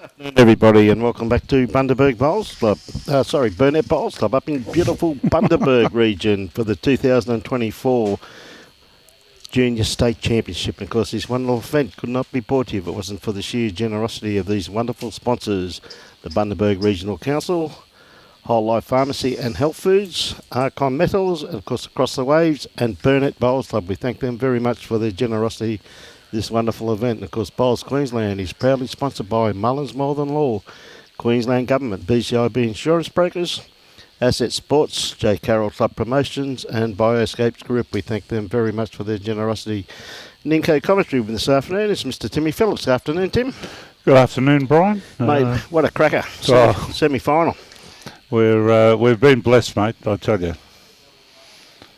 Afternoon, everybody, and welcome back to Bundaberg Bowls Club. Burnett Bowls Club up in beautiful Bundaberg region for the 2024 Junior State Championship. And of course, this wonderful event could not be brought to you if it wasn't for the sheer generosity of these wonderful sponsors: the Bundaberg Regional Council, Wholelife Pharmacy and Healthfoods, Arcon Metals, and of course Across the Waves, and Burnett Bowls Club. We thank them very much for their generosity. This wonderful event. And of course, Bowls Queensland is proudly sponsored by Mullins More Than Law, Queensland Government, BCIB Insurance Brokers, Asset Sports, J. Carroll Club Promotions, and Bioscapes Group. We thank them very much for their generosity. Ninko commentary with this afternoon is Mr. Timmy Phillips. Good afternoon, Tim. Good afternoon, Brian. Mate, what a cracker. Semi-final. We've been blessed, mate, I tell you.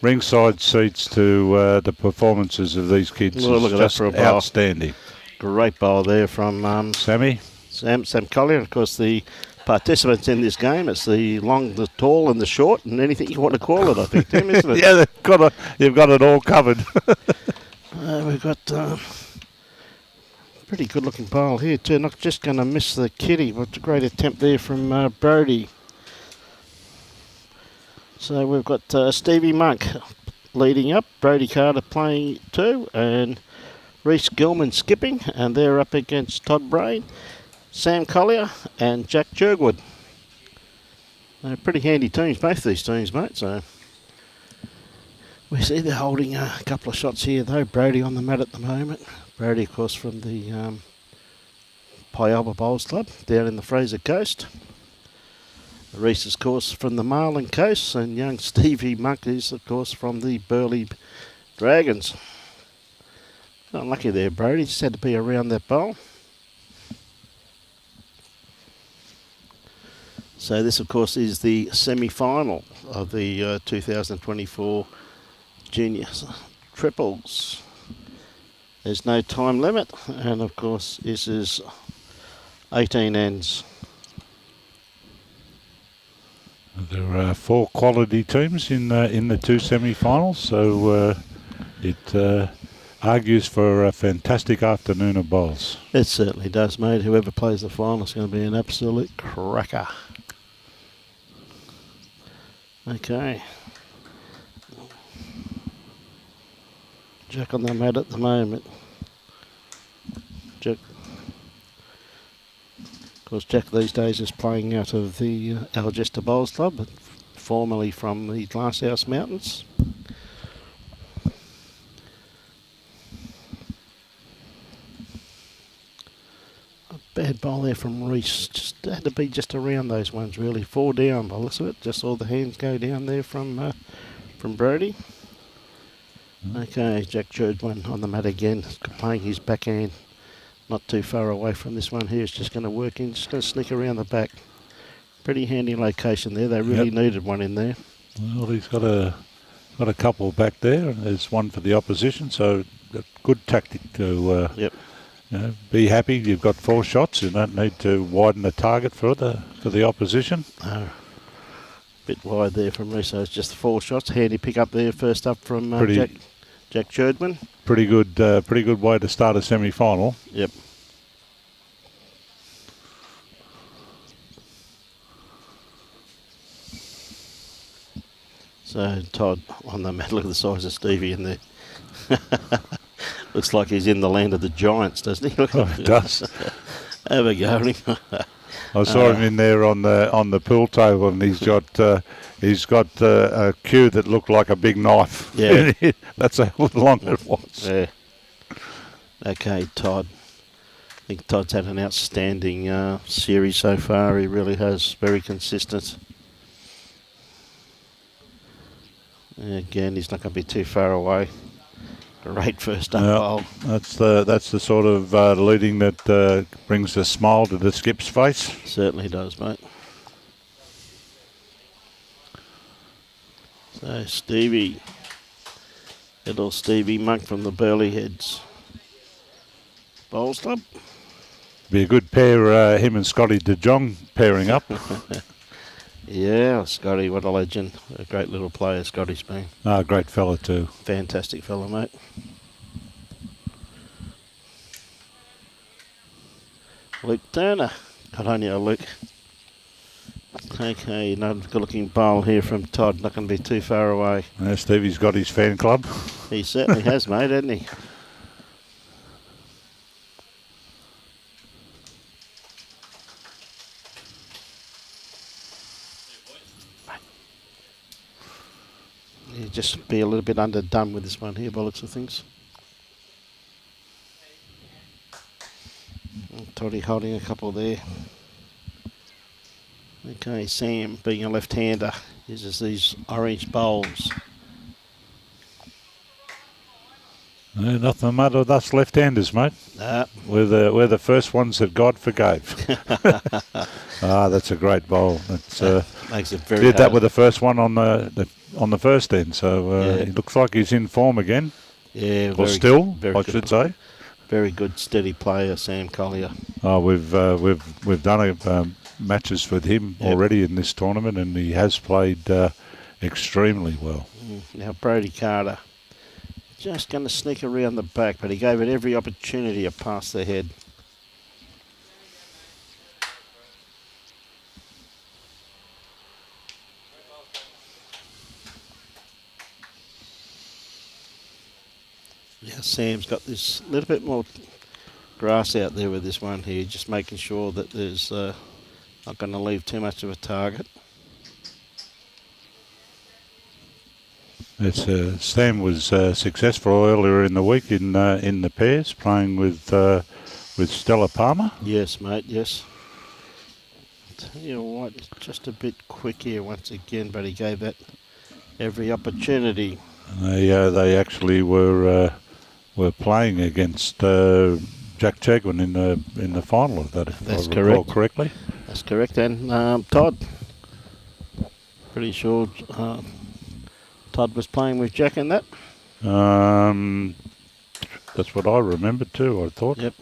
Ringside seats to the performances of these kids is just outstanding. Great bowl there from Sam Collier. Of course, the participants in this game, it's the long, the tall, and the short, and anything you want to call it, I think, Tim, isn't it? Yeah, you've got it all covered. We've got pretty good-looking bowl here, too. Not just going to miss the kitty, but a great attempt there from Brody. So we've got Stevie Monk leading up, Brody Carter playing 2, and Rhys Gillman skipping, and they're up against Todd Brain, Sam Collier, and Jack Chirgwin. They're pretty handy teams, both these teams, mate. So we see they're holding a couple of shots here, though. Brody on the mat at the moment. Brody, of course, from the Pialba Bowls Club down in the Fraser Coast. Rhys, of course, from the Marlin Coast, and young Stevie Monk is, of course, from the Burleigh Dragons. Unlucky there, Brody. Just had to be around that bowl. So this, of course, is the semi-final of the 2024 Junior Triples. There's no time limit, and, of course, this is 18 ends. There are 4 quality teams in the 2 semi-finals, so it argues for a fantastic afternoon of bowls. It certainly does, mate. Whoever plays the final is going to be an absolute cracker. Okay. Jack on the mat at the moment. Jack. Of course, Jack these days is playing out of the Algesta Bowls Club, but formerly from the Glasshouse Mountains. A bad bowl there from Rhys. Just had to be just around those ones, really. 4 down by the looks of it. Just saw the hands go down there from Brody. Okay, Jack Chirgwin on the mat again, playing his backhand. Not too far away from this one here. It's just going to work in. Just going to sneak around the back. Pretty handy location there. They really needed one in there. Well, he's got a couple back there, and there's one for the opposition. So a good tactic to be happy. You've got 4 shots. You don't need to widen the target for the opposition. Bit wide there from Rhys. So it's just 4 shots. Handy pick up there. First up from Jack Chirgwin. Pretty good way to start a semi-final. Yep. So Todd on the mat. Look at the size of Stevie in there. Looks like he's in the land of the giants, doesn't he? Oh, it does. Have a go. I saw him in there on the pool table, and he's got a cue that looked like a big knife. Yeah, that's how long it was. Yeah. Okay, Todd. I think Todd's had an outstanding series so far. He really has. Very consistent. Again, he's not going to be too far away. Great first up bowl. That's the sort of leading that brings a smile to the skip's face. Certainly does, mate. So Stevie, little Stevie Monk from the Burleigh Heads Bowls Club. Be a good pair, him and Scotty De Jong pairing up. Yeah, Scotty, what a legend. A great little player Scotty's been. Great fella too. Fantastic fella, mate. Luke Turner Good on you, Luke. Okay, another good-looking bowl here from Todd. Not going to be too far away. Stevie's got his fan club. He certainly has, mate, hasn't he? You just be a little bit underdone with this one here, by the looks of things. Toddy holding a couple there. Okay, Sam, being a left-hander, uses these orange bowls. No, nothing the matter with us left-handers, mate. We're the first ones that God forgave. That's a great bowl. That's makes it very did hard. that with the first one on the first end, so Yeah. he looks like he's in form again. Yeah, Or still, very I good. should say. Very good, steady player, Sam Collier. Oh, we've done matches with him already in this tournament, and he has played extremely well. Now Brody Carter, just going to sneak around the back, but he gave it every opportunity to pass the head. Yeah, Sam's got this little bit more grass out there with this one here, just making sure that there's not going to leave too much of a target. Sam was successful earlier in the week in the pairs, playing with Stella Palmer. Yes, mate, yes. Tell you what, just a bit quick here once again, but he gave that every opportunity. They actually were playing against Jack Chirgwin in the final of that, if That's I recall correct. correctly. That's correct. And Todd, pretty sure Todd was playing with Jack in that. That's what I remembered too, I thought. Yep.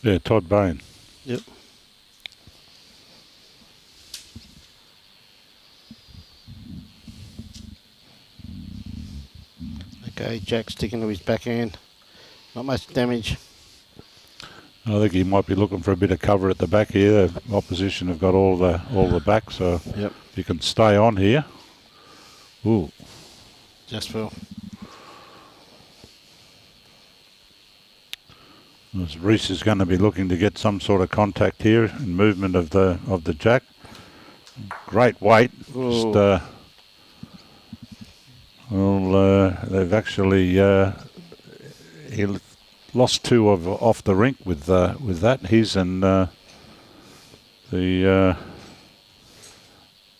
Yeah, Todd Brain. Yep. Okay, Jack sticking to his backhand. Not much damage. I think he might be looking for a bit of cover at the back here. The opposition have got all the back, so Yep. if you can stay on here. Ooh. Just fell. Rhys is going to be looking to get some sort of contact here and movement of the jack. Great weight. Just, they've actually he lost two off the rink with that. His and the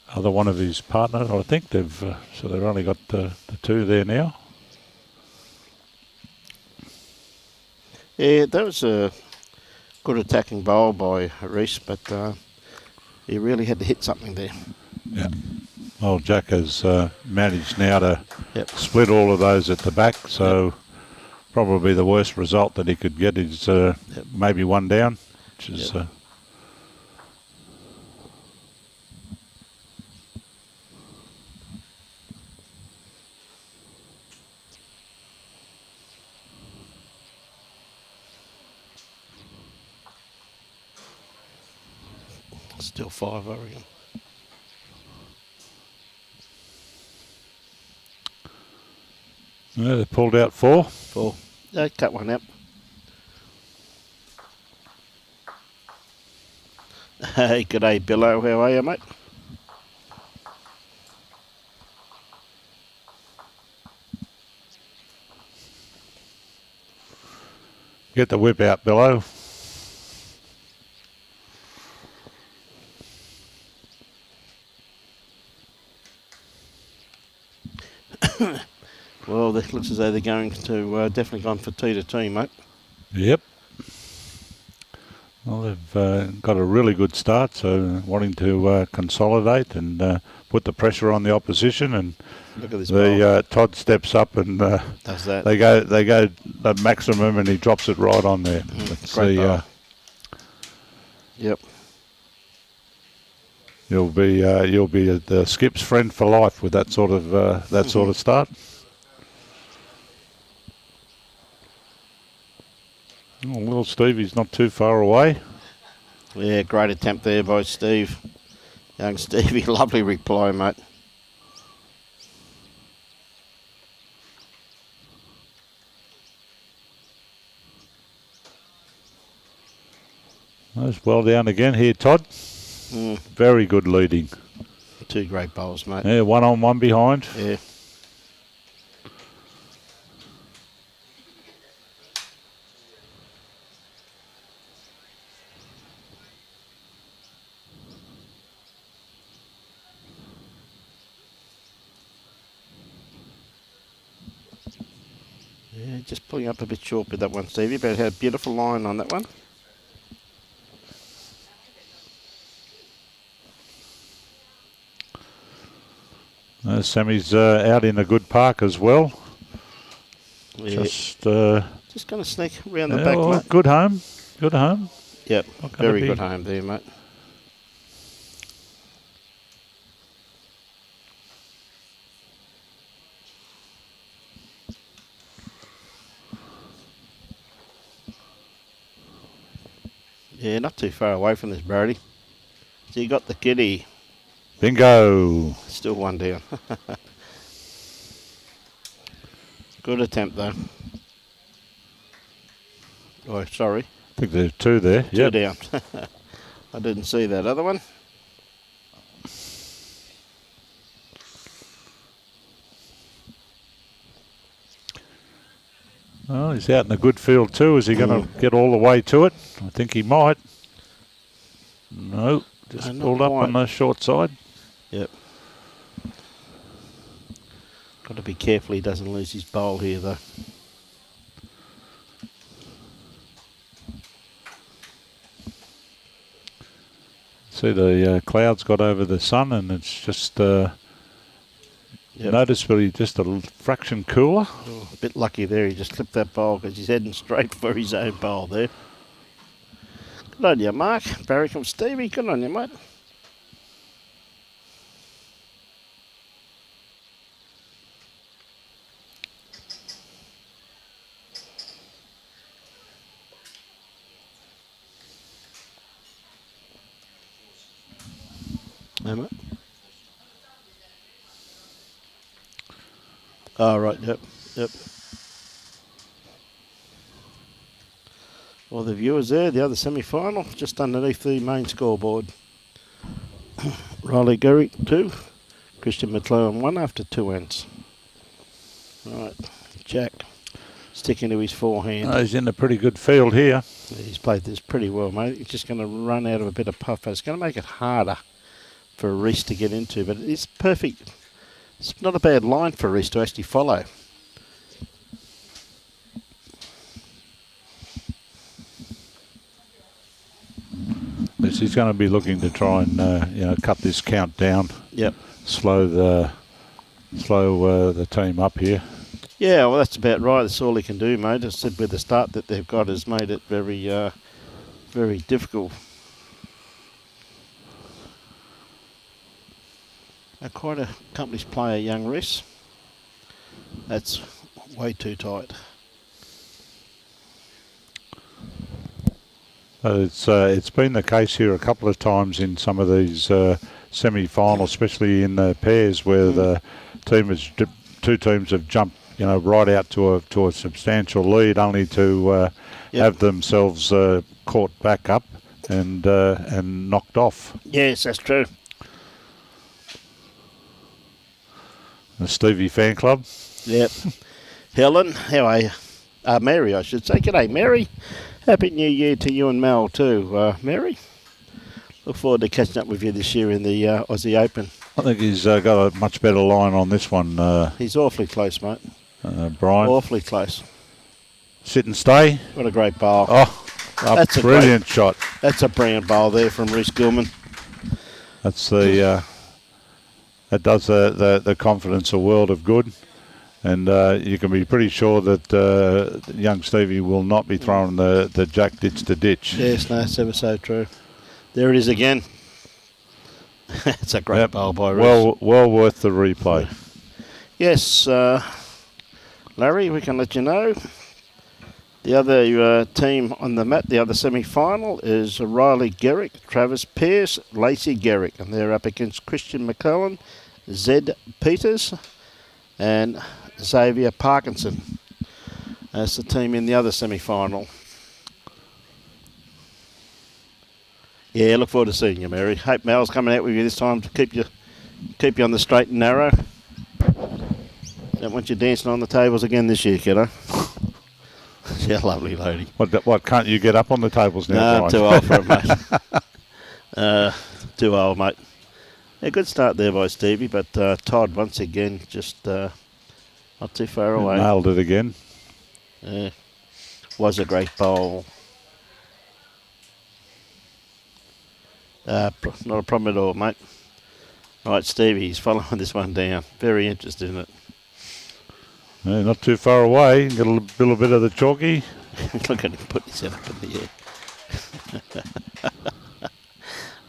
other one of his partners. I think they've only got the two there now. Yeah, that was a good attacking bowl by Rhys, but he really had to hit something there. Yeah. Well, Jack has managed now to Yep. split all of those at the back, so probably the worst result that he could get is maybe one down, which is... Still 5, I reckon. Yeah, they pulled out 4. 4. Yeah, cut one out. Hey, g'day, Billo. How are you, mate? Get the whip out below. Well, it looks as though they're going to definitely gone for 2-2, mate. Yep. Well, they've got a really good start, so wanting to consolidate and put the pressure on the opposition. And look at this. Todd steps up and does that. They go the maximum, and he drops it right on there. Great bowl. Yep. You'll be the skip's friend for life with that sort of start. Oh, well, Stevie's not too far away. Yeah, great attempt there by Steve. Young Stevie, lovely reply, mate. That's well down again here, Todd. Very good leading. Two great bowls, mate. Yeah, one on, one behind. Yeah. Yeah, just pulling up a bit short with that one, Stevie, but it had a beautiful line on that one. Sammy's out in a good park as well. Yeah. Just going to sneak around the back, well, mate. Good home. Good home. Yep, very good home there, mate. Yeah, not too far away from this, Brody. So you got the kitty. Bingo. Still one down. Good attempt, though. Oh, sorry. I think there's two there. Two down. I didn't see that other one. Oh, he's out in a good field too. Is he going to get all the way to it? I think he might. No, just pulled up on the short side. Yep. Got to be careful he doesn't lose his bowl here, though. See the clouds got over the sun, and it's just noticeably just a fraction cooler. Oh, a bit lucky there. He just clipped that bowl because he's heading straight for his own bowl there. Good on you, Mark. Barry from Stevie. Good on you, mate. Hey, mate. Oh, right, yep. Well, the viewers there, the other semi-final, just underneath the main scoreboard. Riley Gurry, 2. Christian McLaren, 1 after 2 ends. Right, Jack sticking to his forehand. He's in a pretty good field here. He's played this pretty well, mate. He's just going to run out of a bit of puff. It's going to make it harder for Rhys to get into, but it's perfect. It's not a bad line for Rhys to actually follow. He's going to be looking to try and cut this count down. Yep. Slow the team up here. Yeah, well, that's about right. That's all he can do, mate. I said with the start that they've got has made it very, very difficult. Quite a accomplished player, young Rhys. That's way too tight. It's been the case here a couple of times in some of these semi-finals, especially in the pairs where the two teams have jumped, right out to a substantial lead, only to have themselves caught back up and knocked off. Yes, that's true. The Stevie fan club. Yep. Helen, how are you? Mary, I should say. G'day, Mary. Happy New Year to you and Mel too, Mary. Look forward to catching up with you this year in the Aussie Open. I think he's got a much better line on this one. He's awfully close, mate. Brian. Awfully close. Sit and stay. What a great bowl. Oh, that's a brilliant shot. That's a brilliant bowl there from Rhys Gillman. That's the... That does the confidence a world of good. And you can be pretty sure that young Stevie will not be throwing the jack ditch to ditch. Yes, no, it's ever so true. There it is again. It's a great bowl by Rhys. Well worth the replay. Yes, Larry, we can let you know. The other team on the mat, the other semi-final, is Riley Garrick, Travis Pearce, Lacey Garrick, and they're up against Christian McCullen, Zed Peters, and Xavier Parkinson. That's the team in the other semi-final. Yeah, look forward to seeing you, Mary. Hope Mal's coming out with you this time to keep you on the straight and narrow. Don't want you dancing on the tables again this year, kiddo. She's a lovely lady. What, can't you get up on the tables now? No, too old for it, mate. Too old, mate. A good start there by Stevie, but Todd, once again, just not too far away. Nailed it again. Was a great bowl. Not a problem at all, mate. All right, Stevie, he's following this one down. Very interested in it. Yeah, not too far away. Get a little bit of the chalky. Look at him putting his head up in the air.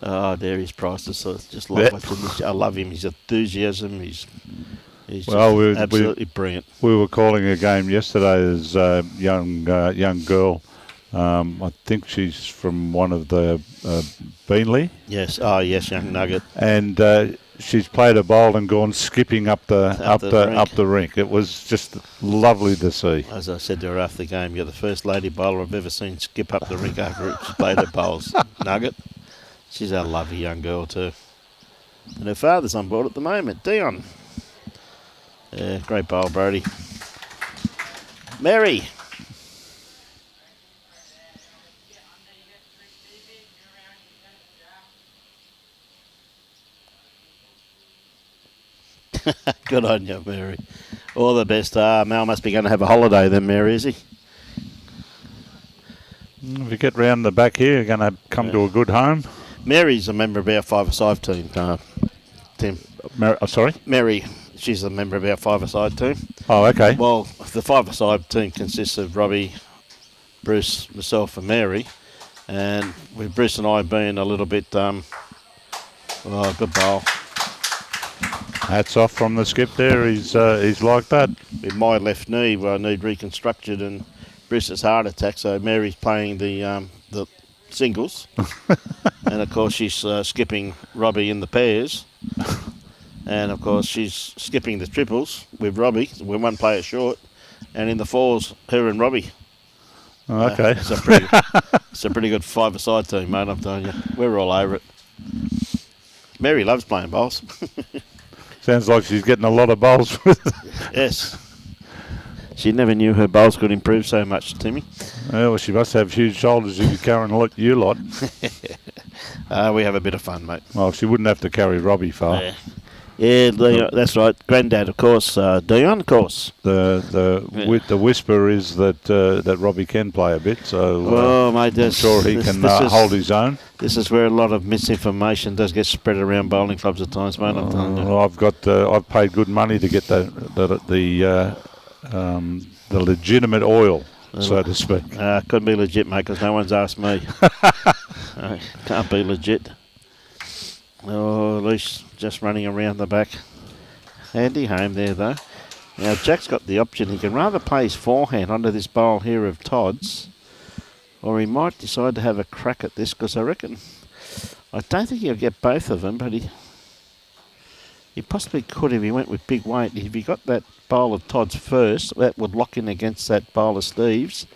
Oh, there he's priceless. So it's just like watching this. I love him. His enthusiasm. He's absolutely brilliant. We were calling a game yesterday as a young girl. I think she's from one of the Beanley. Yes. Oh, yes, young nugget. And she's played a bowl and gone skipping up the rink. It was just lovely to see. As I said to her after the game, you're the first lady bowler I've ever seen skip up the rink after she played her bowls. Nugget. She's a lovely young girl too. And her father's on board at the moment, Dion. Yeah, great bowl, Brody. Mary. Good on you, Mary. All the best. Mal must be going to have a holiday then, Mary, is he? If you get round the back here, you're going to come to a good home. Mary's a member of our five-a-side team, Tim. Sorry? Mary, she's a member of our five-a-side team. Oh, okay. Well, the five-a-side team consists of Robbie, Bruce, myself and Mary. And with Bruce and I being a little bit, good bowl. Hats off from the skip there. He's like that. With my left knee, where I need reconstructed, and Bruce's heart attack, so Mary's playing the singles. And, of course, she's skipping Robbie in the pairs. And, of course, she's skipping the triples with Robbie. We're one player short. And in the fours, her and Robbie. Oh, okay. It's a pretty good five-a-side team, mate, I'm telling you. We're all over it. Mary loves playing bowls. Sounds like she's getting a lot of bowls. Yes. She never knew her bowls could improve so much, Timmy. Well, she must have huge shoulders if you're carrying you lot. We have a bit of fun, mate. Well, she wouldn't have to carry Robbie far. Yeah, that's right. Granddad, of course. Dion, of course. The whisper is that Robbie can play a bit, so mate, I'm sure he can hold his own. This is where a lot of misinformation does get spread around bowling clubs at times, mate. I'm telling you. I've paid good money to get the legitimate oil, so to speak. Couldn't be legit, mate, because no one's asked me. Can't be legit. Oh, at least just running around the back. Handy home there, though. Now, Jack's got the option. He can rather play his forehand onto this bowl here of Todd's, or he might decide to have a crack at this, because I don't think he'll get both of them, but he possibly could if he went with big weight. If he got that bowl of Todd's first, that would lock in against that bowl of Steve's.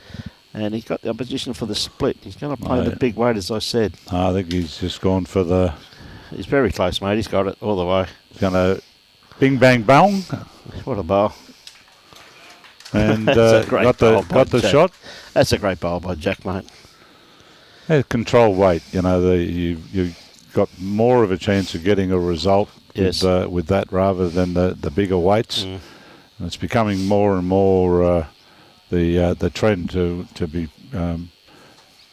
And he's got the opposition for the split. He's going to play the big weight, as I said. I think he's just gone for the... He's very close, mate. He's got it all the way. He's going to bing, bang, bong. What a bowl. And got the shot. That's a great bowl by Jack, mate. Yeah, control weight. You've got more of a chance of getting a result with that rather than the bigger weights. And it's becoming more and more the trend to be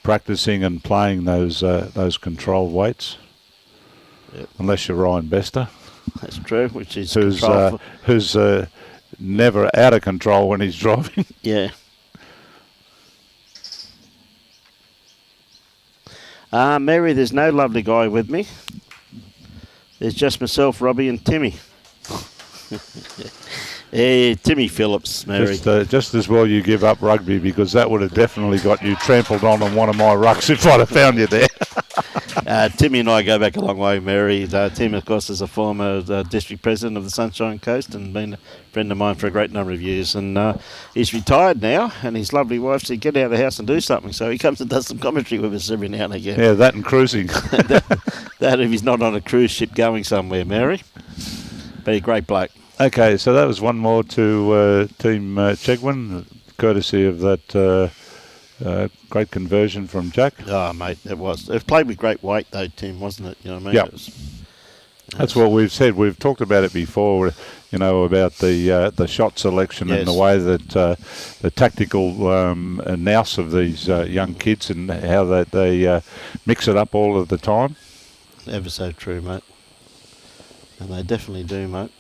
practicing and playing those control weights. Yep. Unless you're Ryan Bester. That's true, which is who's never out of control when he's driving. Yeah. Mary, there's no lovely guy with me. There's just myself, Robbie and Timmy. Timmy Phillips, Mary. Just as well you give up rugby, because that would have definitely got you trampled on one of my rucks if I'd have found you there. Timmy and I go back a long way, Mary. Tim, of course, is a former district president of the Sunshine Coast and been a friend of mine for a great number of years. And he's retired now, and his lovely wife said, get out of the house and do something. So he comes and does some commentary with us every now and again. Yeah, that and cruising. that if he's not on a cruise ship going somewhere, Mary. But a great bloke. Okay, so that was one more to Team Chirgwin, courtesy of that great conversion from Jack. Oh, mate, it was. It played with great weight, though, Tim, wasn't it? You know what I mean? Yeah. That's what we've said. We've talked about it before, you know, about the shot selection and the way that the tactical nous of these young kids and how they mix it up all of the time. Ever so true, mate. And they definitely do, mate.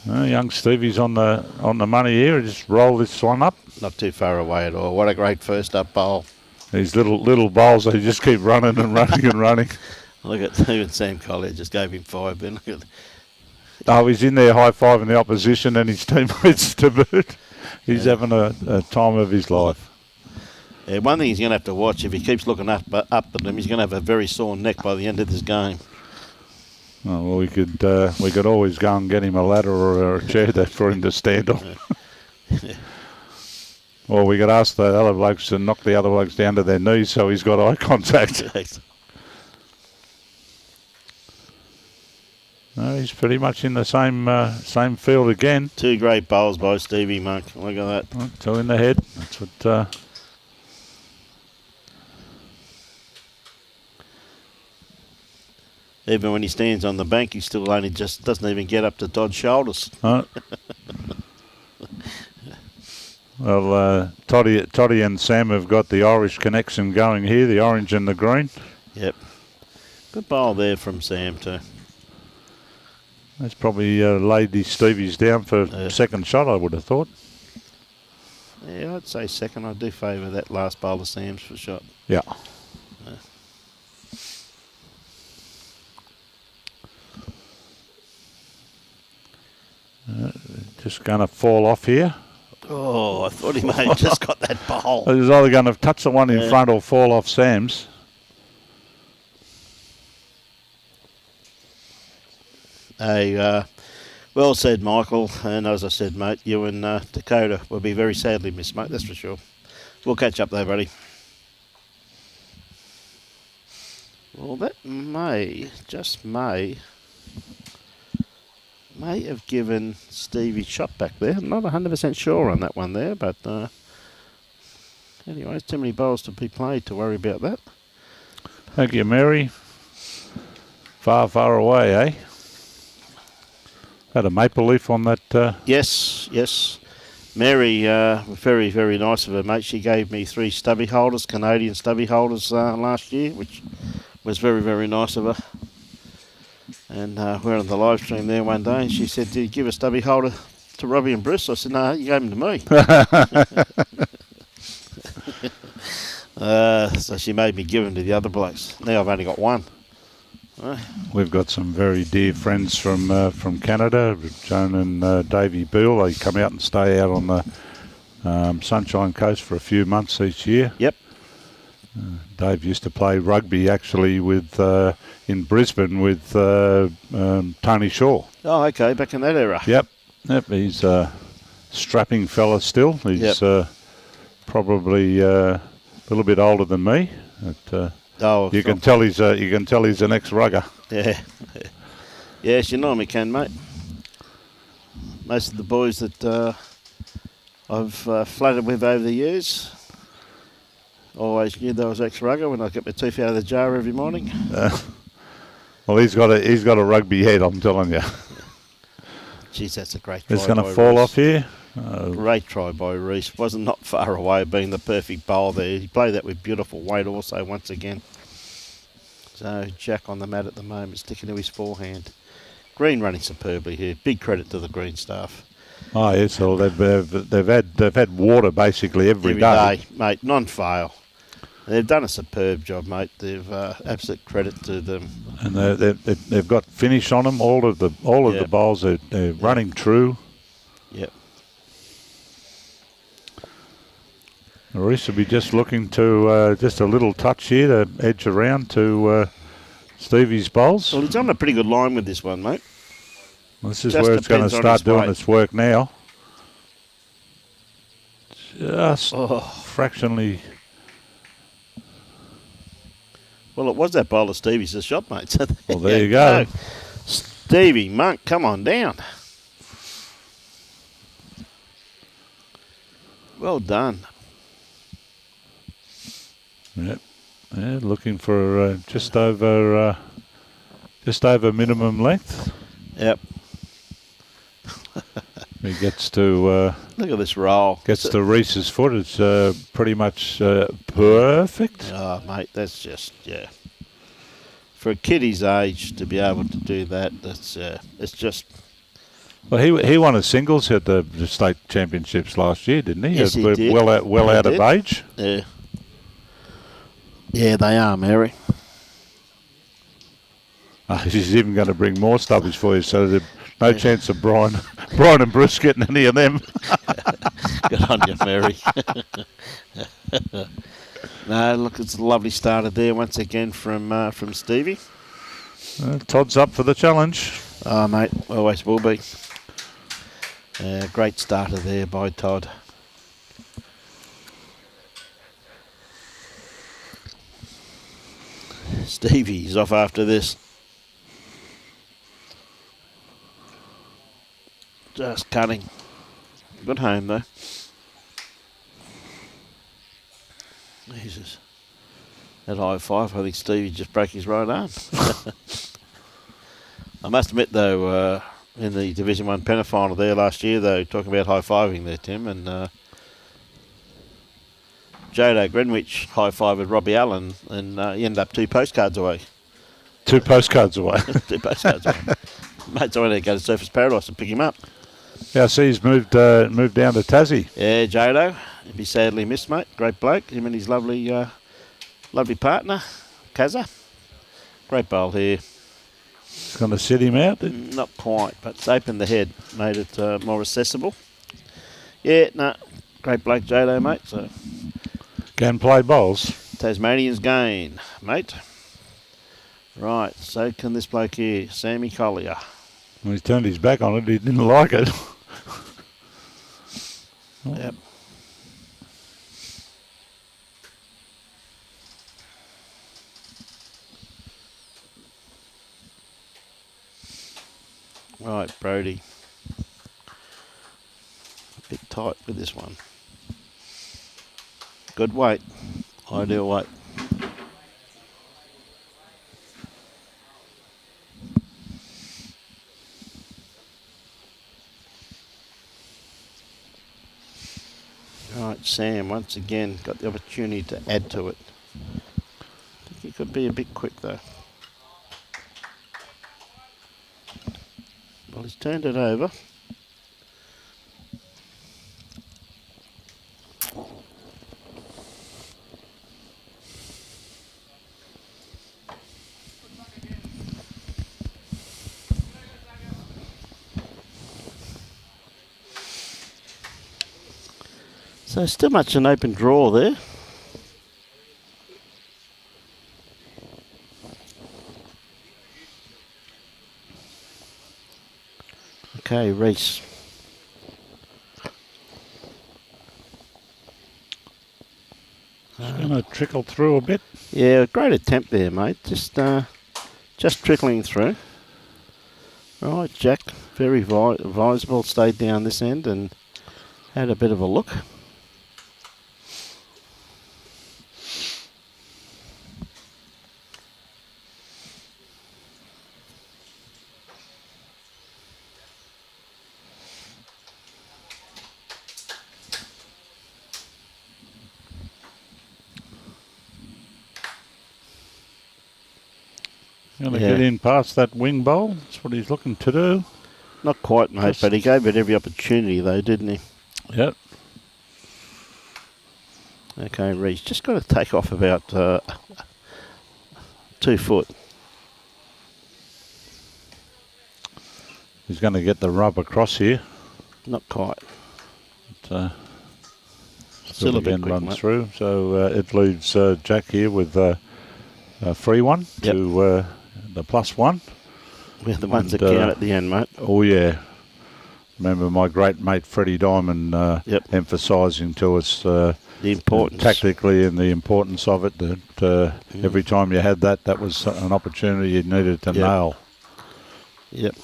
Young Stevie's on the money here. Just roll this one up. Not too far away at all. What a great first up bowl. These little bowls, they just keep running and running and running. Look at even Sam Collier just gave him 5. But look at he's in there high-fiving the opposition and his teammates to boot. He's having a time of his life. Yeah, one thing he's going to have to watch, if he keeps looking up at them, he's going to have a very sore neck by the end of this game. Oh, well, we could always go and get him a ladder or a chair for him to stand on. Yeah. Or we could ask the other blokes to knock the other blokes down to their knees so he's got eye contact. No, he's pretty much in the same field again. 2 great bowls by Stevie Monk. Look at that. 2 in the head. That's what. Even when he stands on the bank, he still only just doesn't even get up to Todd's shoulders. Well, Toddy and Sam have got the Irish connection going here, the orange and the green. Yep. Good bowl there from Sam too. That's probably laid these Stevies down for second shot, I would have thought. Yeah, I'd say second. I do favour that last bowl of Sam's for shot. Yeah. Just going to fall off here. Oh, I thought he may have just got that bowl. He was either going to touch the one in front or fall off Sam's. Well said, Michael. And as I said, mate, you and Dakota will be very sadly missed, mate, that's for sure. We'll catch up there, buddy. Well, that just may have given Stevie shot back there. I'm not 100% sure on that one there, but anyways, too many bowls to be played to worry about that. Thank you, Mary. Far away, eh? Had a maple leaf on that. Yes. Mary, very, very nice of her, mate. She gave me 3 stubby holders, Canadian stubby holders last year, which was very, very nice of her. And we're on the live stream there one day, and she said, "Did you give a stubby holder to Robbie and Bruce?" I said, "No, you gave them to me." So she made me give them to the other blokes. Now I've only got 1. We've got some very dear friends from Canada, Joan and Davey Beale. They come out and stay out on the Sunshine Coast for a few months each year. Yep. Dave used to play rugby actually with in Brisbane with Tony Shaw. Oh, okay, back in that era. Yep. He's a strapping fella still. He's probably a little bit older than me. But, you can tell he's an ex-rugger. Yeah. Yes, you normally can, mate. Most of the boys that I've flattered with over the years always knew that I was ex-rugger when I get my teeth out of the jar every morning. Well, he's got a rugby head, I'm telling you. Jeez, that's a great try. It's going to fall Rhys. off here. Great try by Rhys. Wasn't not far away, being the perfect bowl there. He played that with beautiful weight also once again. So Jack on the mat at the moment, sticking to his forehand. Green running superbly here. Big credit to the Green staff. Oh yes, well they've had water basically every day, mate. Non-fail. They've done a superb job, mate. They've absolute credit to them. And they've got finish on them. All of the bowls they're running true. Yep. Rhys will be just looking to just a little touch here to edge around to Stevie's bowls. Well, he's on a pretty good line with this one, mate. Well, this is where it's going to start doing its work now. Just fractionally. Well, it was that bowl of Stevie's that shot, mate. So well, there you go. Stevie Monk, come on down. Well done. Yep. Yeah, looking for just over minimum length. Yep. He gets to look at this roll. Gets to Rhys's foot. It's pretty much perfect. Oh, mate, that's just for a kid his age to be able to do that. That's it's just. Well, he won a singles at the state championships last year, didn't he? Yes, he did. Well out of age. Yeah. Yeah, they are, Mary. He's even going to bring more stubbies for you, so there's no chance of Brian and Bruce getting any of them. Good on you, Mary. No, look, it's a lovely starter there once again from Stevie. Todd's up for the challenge. Oh, mate, always will be. Great starter there by Todd. Stevie's off after this. Just cutting. Good home though. Jesus. That high five, I think Stevie just broke his right arm. I must admit though, in the Division 1 Penna final there last year though, talking about high-fiving there, Tim, and Jodo Greenwich high-fived Robbie Allen, and he ended up 2 postcards away. 2 postcards away. 2 postcards away. Mate, so I need to go to Surfers Paradise and pick him up. Yeah, I see he's moved down to Tassie. Yeah, Jodo. He'd be sadly missed, mate. Great bloke. Him and his lovely partner, Kazza. Great bowl here. It's going to sit him out? Not quite, but it's opened the head, made it more accessible. Yeah, no, great bloke, Jodo, mate. So can play bowls. Tasmanians gain, mate. Right, so can this bloke here, Sammy Collier. When he turned his back on it, he didn't like it. Yep. Right, Brody. A bit tight with this one. Good weight. Ideal weight. Right, Sam once again got the opportunity to add to it. I think he could be a bit quick though. Well, he's turned it over. So still much an open draw there. Okay, Rhys. It's going to trickle through a bit. Yeah, great attempt there, mate. Just trickling through. Right, Jack, very visible, stayed down this end and had a bit of a look. Going to get in past that wing bowl. That's what he's looking to do. Not quite, mate, but he gave it every opportunity, though, didn't he? Yep. Okay, Rhys, just got to take off about 2 foot. He's going to get the rub across here. Not quite. But, Still a bit bend quick, runs mate. through, so it leaves Jack here with a free one to the +1. We're the ones that count at the end, mate. Oh yeah. Remember my great mate Freddie Diamond emphasising to us The importance. tactically and the importance of it, that every time you had that was an opportunity you needed to nail. Yep.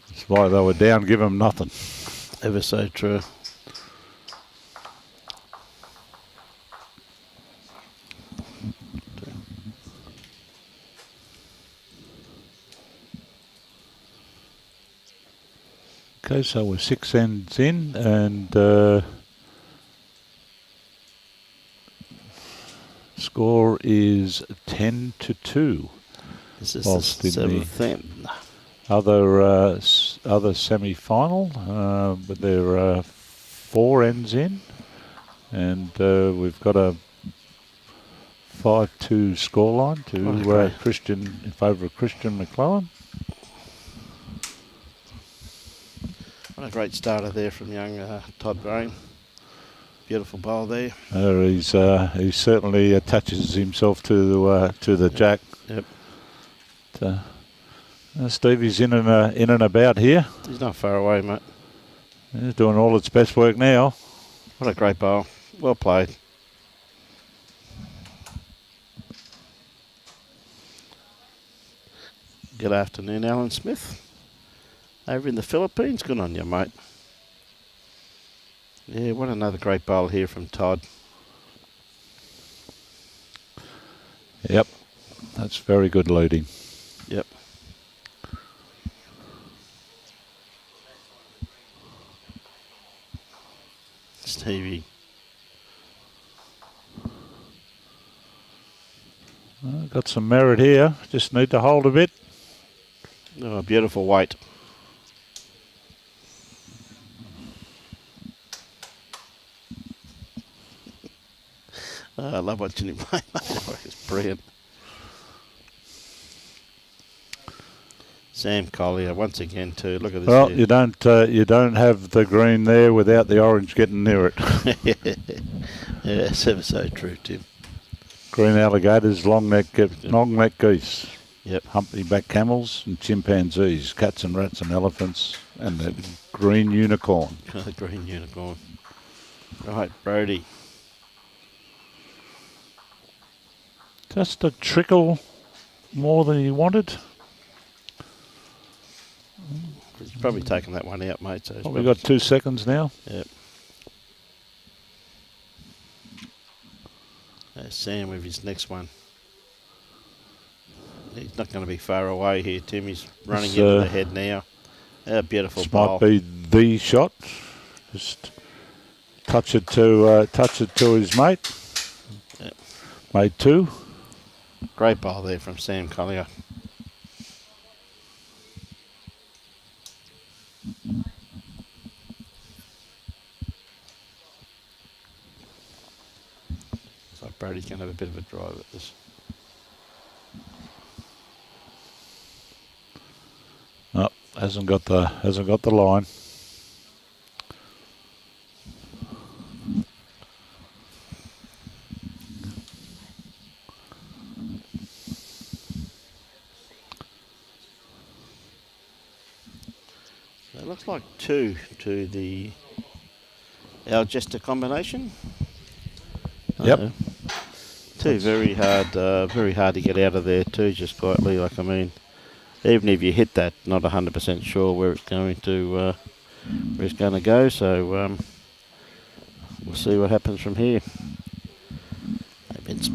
That's why they were down, give them nothing. Ever so true. Okay, so we're 6 ends in, and score is 10-2. This is Whilst the in 7th end. Other semi-final, but there are 4 ends in, and we've got a 5-2 scoreline to Christian in favour of Christian McClellan. What a great starter there from young Todd Brain. Beautiful bowl there. He certainly attaches himself to the jack. Yep. Stevie's in and about here. He's not far away, mate. He's doing all its best work now. What a great bowl. Well played. Good afternoon, Alan Smith. Over in the Philippines. Good on you, mate. Yeah, what another great bowl here from Todd. Yep. That's very good leading. Yep. Stevie. Got some merit here. Just need to hold a bit. Oh, beautiful weight. I love watching him play. It's brilliant. Sam Collier once again too. Look at this. Well, here. you don't have the green there without the orange getting near it. Yeah, it's ever so true, Tim. Green alligators, long neck geese. Yep. Humpback camels and chimpanzees, cats and rats and elephants, and the green unicorn. The green unicorn. Right, Brody. Just a trickle more than he wanted. He's probably taken that one out, mate. So We've got 2 seconds now. Yep. There's Sam with his next one. He's not going to be far away here, Tim. He's running into the head now. A beautiful This bowl. might be the shot. Just touch it to his mate. Yep. Made 2. Great bowl there from Sam Collier. So Brody's going to have a bit of a drive at this. Oh, hasn't got the line. It looks like 2 to the Algester combination. Yep. 2 very hard to get out of there too, just quietly. Like, I mean, even if you hit that, not 100% sure where it's going to go. So we'll see what happens from here. Hey, Vince.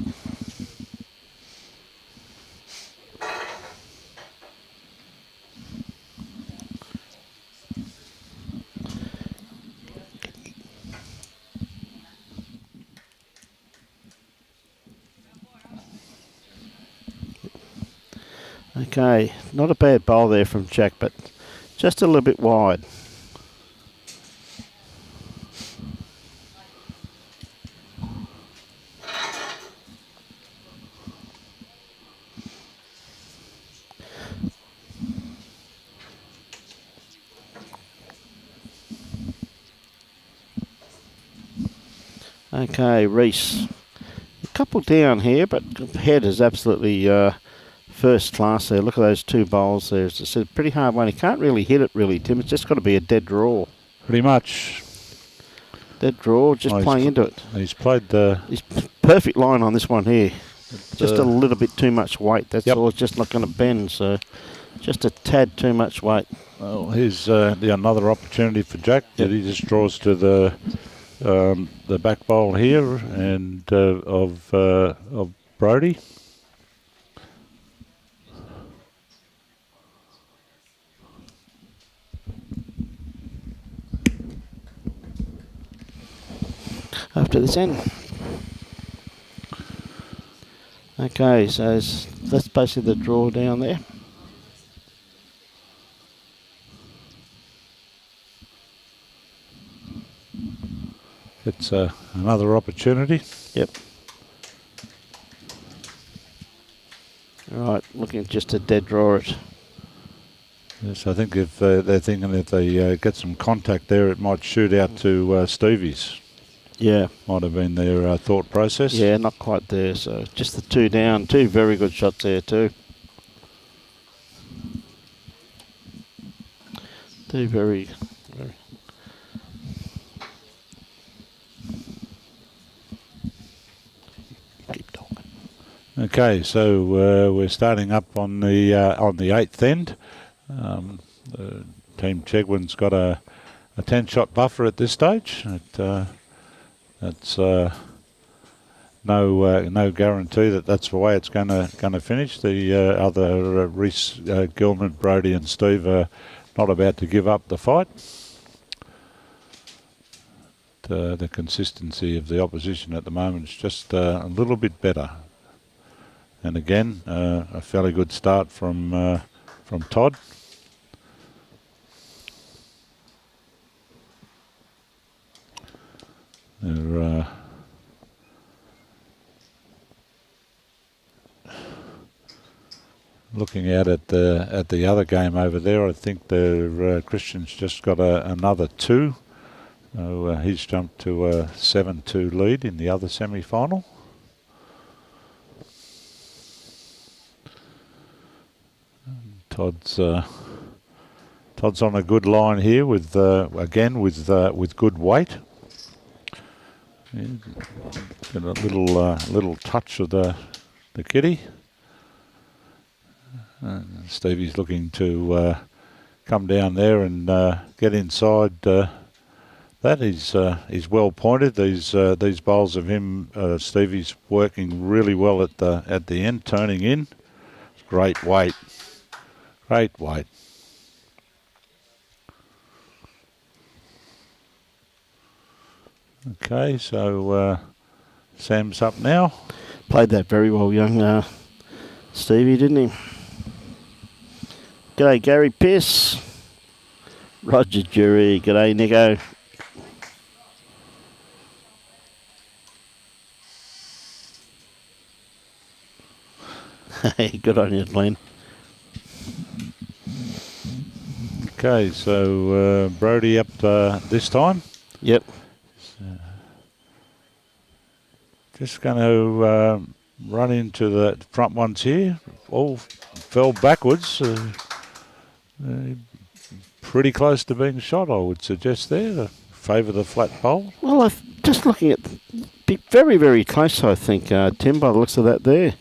Okay, not a bad bowl there from Jack, but just a little bit wide. Okay, Rhys. A couple down here, but head is absolutely first class there. Look at those two bowls there. It's a pretty hard one. He can't really hit it, really, Tim. It's just got to be a dead draw. Pretty much. Dead draw, just playing into it. He's played the... He's perfect line on this one here. Just a little bit too much weight. That's all. It's just not going to bend, so just a tad too much weight. Well, here's another opportunity for Jack. That he just draws to the back bowl here and of Brody. After this end. Okay, so that's basically the draw down there. It's another opportunity. Yep. Right, looking just to dead draw it. Yes, I think if they're thinking if they get some contact there, it might shoot out to Stevie's. Yeah. Might have been their thought process. Yeah, not quite there. So just the two down. Two very good shots there too. Two very. Keep talking. Okay, so we're starting up on the eighth end. Team Chirgwin's got a 10-shot buffer at this stage. That's no guarantee that that's the way it's going to finish. The other Rhys Gillman, Brody, and Steve are not about to give up the fight. The consistency of the opposition at the moment is just a little bit better. And again, a fairly good start from Todd. They're looking out at the other game over there. I think the Christian's just got another 2. So he's jumped to a 7-2 lead in the other semi-final. Todd's on a good line here with again with good weight. Yeah, got a little touch of the kitty. Stevie's looking to come down there and get inside. That he's well pointed. These bowls of him, Stevie's working really well at the end, turning in. It's great weight. Great weight. Okay, so Sam's up now. Played that very well, young Stevie, didn't he? G'day, Gary Pierce. Roger Jury. G'day, Nico. Hey, good on you, Glenn. Okay, so Brody up this time. Yep. Just going to run into the front ones here. All fell backwards. Pretty close to being shot, I would suggest there. Favour the flat bowl. Well, just looking at very, very close, I think, Tim, by the looks of that there.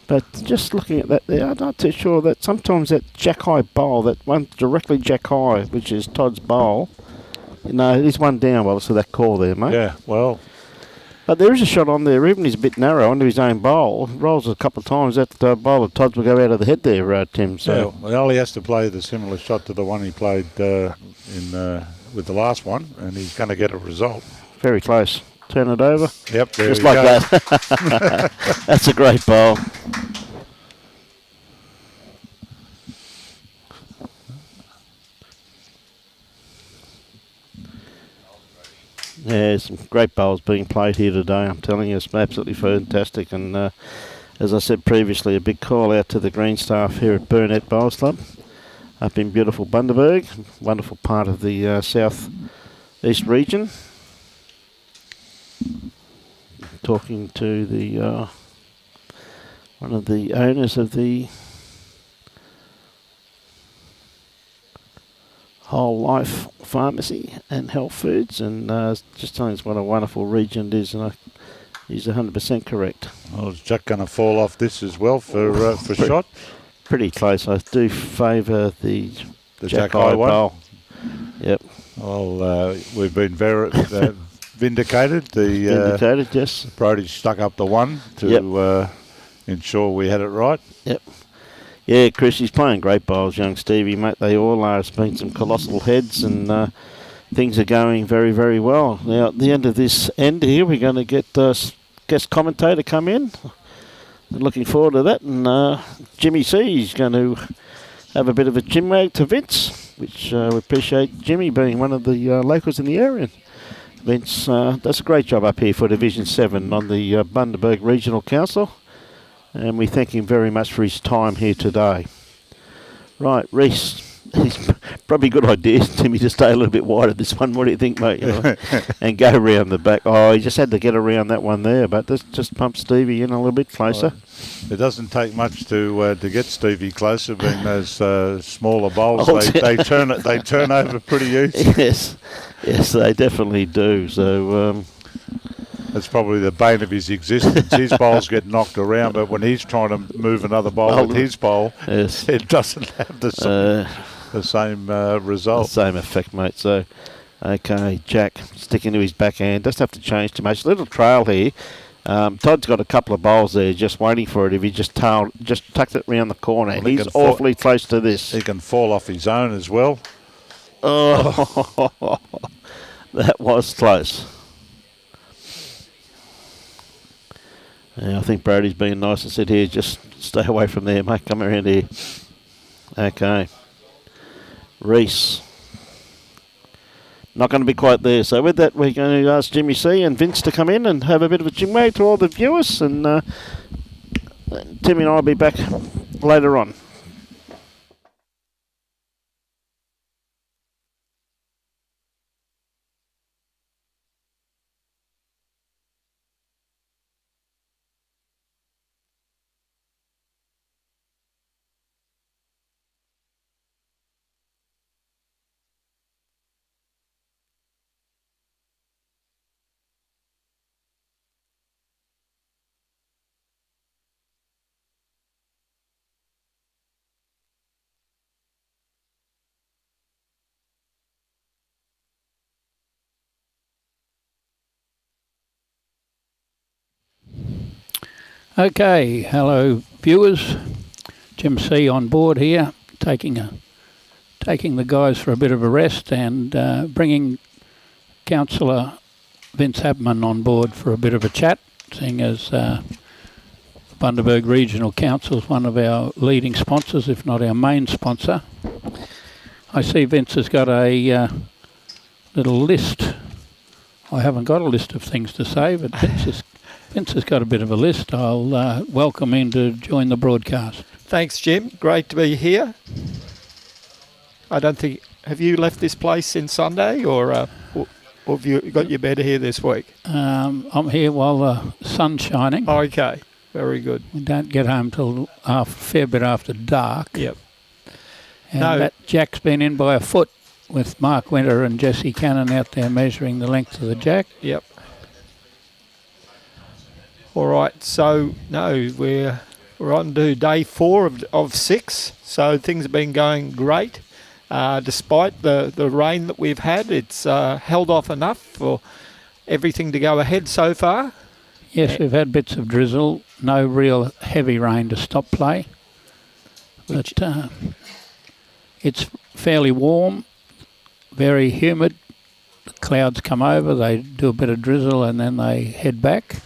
But just looking at that there, I'm not too sure that sometimes that jack high bowl, that one directly jack high, which is Todd's bowl, there's one down by the looks of that call there, mate. Yeah, well. But there is a shot on there, even he's a bit narrow under his own bowl. Rolls a couple of times, that bowl of Todd's will go out of the head there, Tim. So. Yeah, well, he has to play the similar shot to the one he played with the last one, and he's going to get a result. Very close. Turn it over. Yep, there just we like go. That. That's a great bowl. Yeah, some great bowls being played here today. I'm telling you, it's absolutely fantastic. And as I said previously, a big call out to the green staff here at Burnett Bowls Club up in beautiful Bundaberg, wonderful part of the south east region. talking to the one of the owners of the Wholelife Pharmacy and Healthfoods, and just telling us what a wonderful region it is, and he's 100% correct. Well, is Jack going to fall off this as well for shot? Pretty close. I do favour the Jack High one. Yep. Well, we've been very vindicated. Vindicated, yes. Brody stuck up the one to ensure we had it right. Yep. Yeah, Chris, he's playing great bowls, young Stevie, mate. They all are. It's been some colossal heads, and things are going very, very well. Now, at the end of this end here, we're going to get guest commentator come in. Looking forward to that. And Jimmy C is going to have a bit of a chinwag to Vince, which we appreciate Jimmy being one of the locals in the area. Vince does a great job up here for Division 7 on the Bundaberg Regional Council. And we thank him very much for his time here today. Right, Rhys, it's probably a good idea, Timmy, to stay a little bit wider this one. What do you think, mate? And go around the back. Oh, he just had to get around that one there, but this just pumps Stevie in a little bit closer. It doesn't take much to get Stevie closer, being those smaller bowls. They turn over pretty easy. Yes, they definitely do. So. That's probably the bane of his existence. His bowls get knocked around, but when he's trying to move another bowl with his bowl, it doesn't have the same result. The same effect, mate. So, okay, Jack sticking to his backhand. Doesn't have to change too much. Little trail here. Todd's got a couple of bowls there, just waiting for it. If he just tucked it round the corner, and he's awfully close to this. He can fall off his own as well. Oh, that was close. Yeah, I think Brody's being nice and said, here, just stay away from there, mate. Come around here. Okay. Rhys. Not going to be quite there. So with that, we're going to ask Jimmy C and Vince to come in and have a bit of a chinwag to all the viewers. And Timmy and I will be back later on. Okay, hello viewers. Jim C on board here, taking the guys for a bit of a rest, and bringing Councillor Vince Abman on board for a bit of a chat, seeing as Bundaberg Regional Council is one of our leading sponsors, if not our main sponsor. I see Vince has got a little list. I haven't got a list of things to say, but Vince has got a bit of a list. I'll welcome him to join the broadcast. Thanks, Jim. Great to be here. I don't think... Have you left this place since Sunday, or have you got your bed here this week? I'm here while the sun's shining. Okay, very good. We don't get home till a fair bit after dark. Yep. And Jack's been in by a foot with Mark Winter and Jesse Cannon out there measuring the length of the jack. Yep. All right, so we're on to day 4 of 6. So things have been going great, despite the rain that we've had. It's held off enough for everything to go ahead so far. Yes, we've had bits of drizzle, no real heavy rain to stop play, but it's fairly warm, very humid. The clouds come over, they do a bit of drizzle, and then they head back.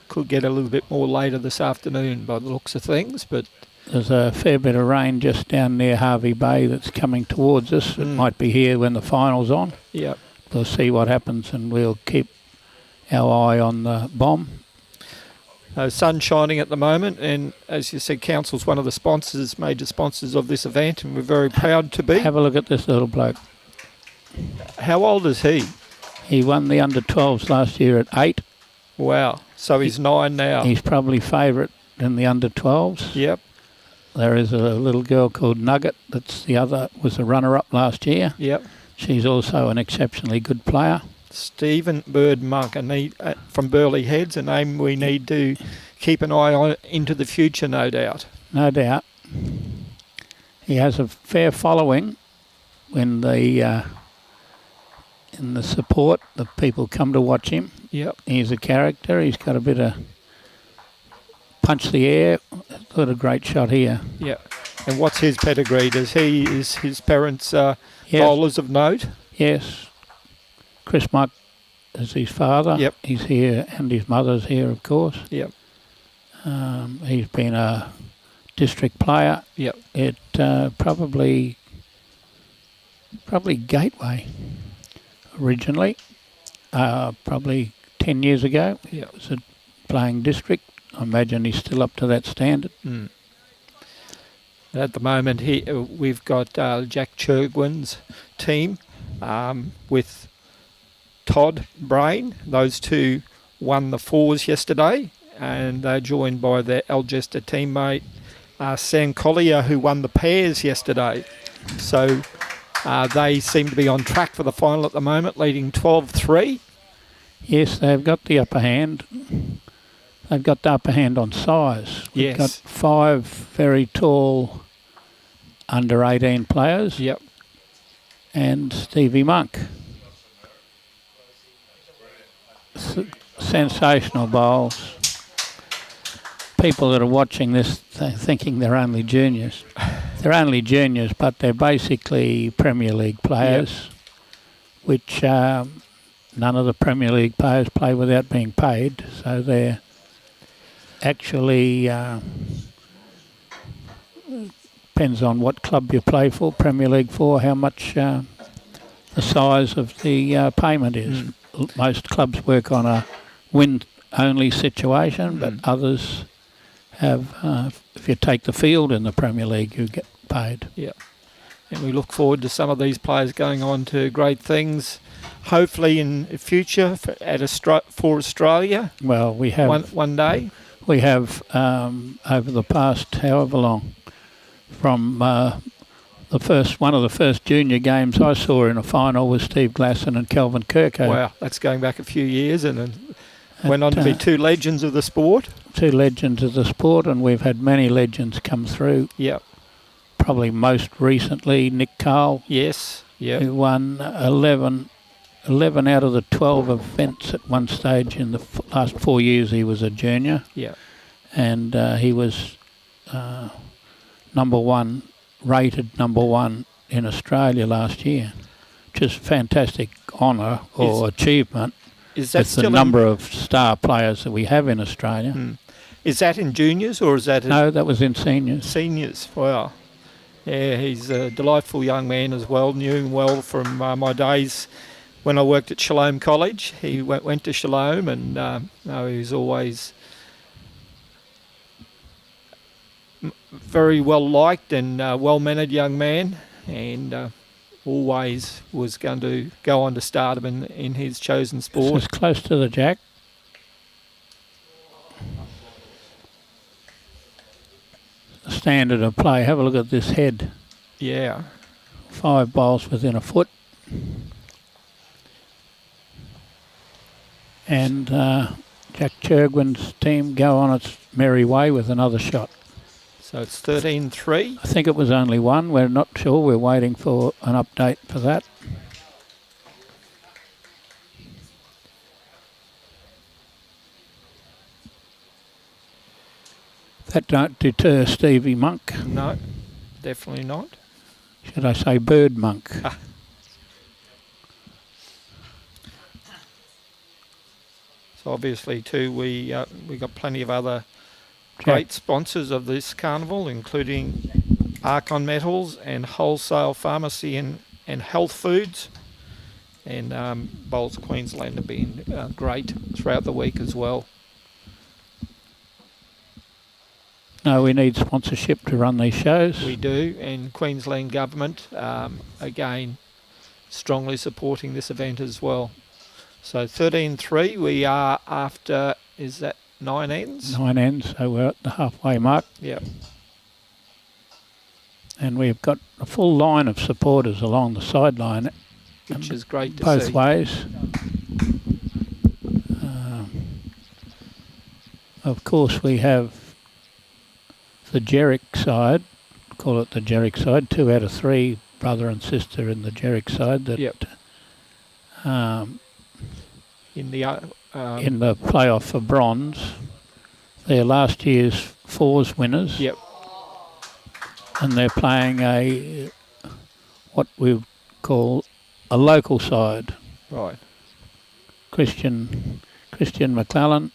Could get a little bit more later this afternoon by the looks of things, but there's a fair bit of rain just down near Harvey Bay that's coming towards us. It might be here when the final's on. Yep. We'll see what happens, and we'll keep our eye on the bomb. Sun shining at the moment, and as you said, Council's one of the major sponsors of this event, and we're very proud to be. Have a look at this little bloke. How old is he? He won the under-12s last year at 8. Wow. So he's 9 now. He's probably favourite in the under-12s. Yep. There is a little girl called Nugget was a runner-up last year. Yep. She's also an exceptionally good player. Stephen Bird-Monk, from Burleigh Heads, a name we need to keep an eye on into the future, no doubt. No doubt. He has a fair following when in the support. The people come to watch him. Yep. He's a character. He's got a bit of punch the air. Got a great shot here. Yep. And what's his pedigree? Is his parents Yes. bowlers of note? Yes. Chris Muck is his father. Yep. He's here, and his mother's here, of course. Yep. He's been a district player. Yep. At probably Gateway originally, probably 10 years ago. Yep. He was playing district. I imagine he's still up to that standard. Mm. At the moment, we've got Jack Chirgwin's team with Todd Brain. Those two won the fours yesterday, and they're joined by their Algester teammate Sam Collier, who won the pairs yesterday. So they seem to be on track for the final at the moment, leading 12-3. Yes, they've got the upper hand. They've got the upper hand on size. We've Yes. got 5 very tall under 18 players. Yep. And Stevie Monk. Sensational bowls. People that are watching this thinking they're only juniors. They're only juniors, but they're basically Premier League players, which none of the Premier League players play without being paid. So they're actually depends on what club you play for, Premier League for, how much the size of the payment is. Most clubs work on a win-only situation, but others have, if you take the field in the Premier League, you get paid. Yeah. And we look forward to some of these players going on to great things, hopefully in the future for Australia. Well, we have one day. We have over the past however long, from one of the first junior games I saw in a final was Steve Glasson and Kelvin Kirko. Wow, that's going back a few years, and went on to be two legends of the sport. Two legends of the sport, and we've had many legends come through. Yep. Probably most recently Nick Carl. Yes. Yeah. Who won 11 out of the 12 events at one stage in the last 4 years he was a junior. Yeah. And he was rated number one in Australia last year, which is a fantastic honour or achievement. Is that with still the number of star players that we have in Australia? Is that in juniors or is that No, that was in seniors. Seniors? Wow. Yeah, he's a delightful young man as well. Knew him well from my days when I worked at Shalom College. He went to Shalom, and he was always very well liked and well mannered young man, and always was going to go on to stardom in his chosen sport. This is close to the jack. The standard of play. Have a look at this head. Yeah. 5 bowls within a foot. And Jack Chirgwin's team go on its merry way with another shot. So it's 13-3. I think it was only one. We're not sure. We're waiting for an update for that. That don't deter Stevie Monk. No, definitely not. Should I say Bird-Monk? So obviously too, we got plenty of other great sponsors of this carnival, including Arcon Metals and Wholesale Pharmacy and Healthfoods. And Bowls Queensland have been great throughout the week as well. No, we need sponsorship to run these shows. We do, and Queensland Government, again, strongly supporting this event as well. So 13-3, we are after, is that 9 ends? 9 ends, so we're at the halfway mark. Yep. And we've got a full line of supporters along the sideline, Which is great to both see. ways. Of course, we have the Jerrick side, call it the Jerrick side, 2 out of 3 brother and sister in the Jerrick side that Yep. In the in the playoff for bronze. They're last year's fours winners. Yep. And they're playing a what we call a local side. Right. Christian McClellan,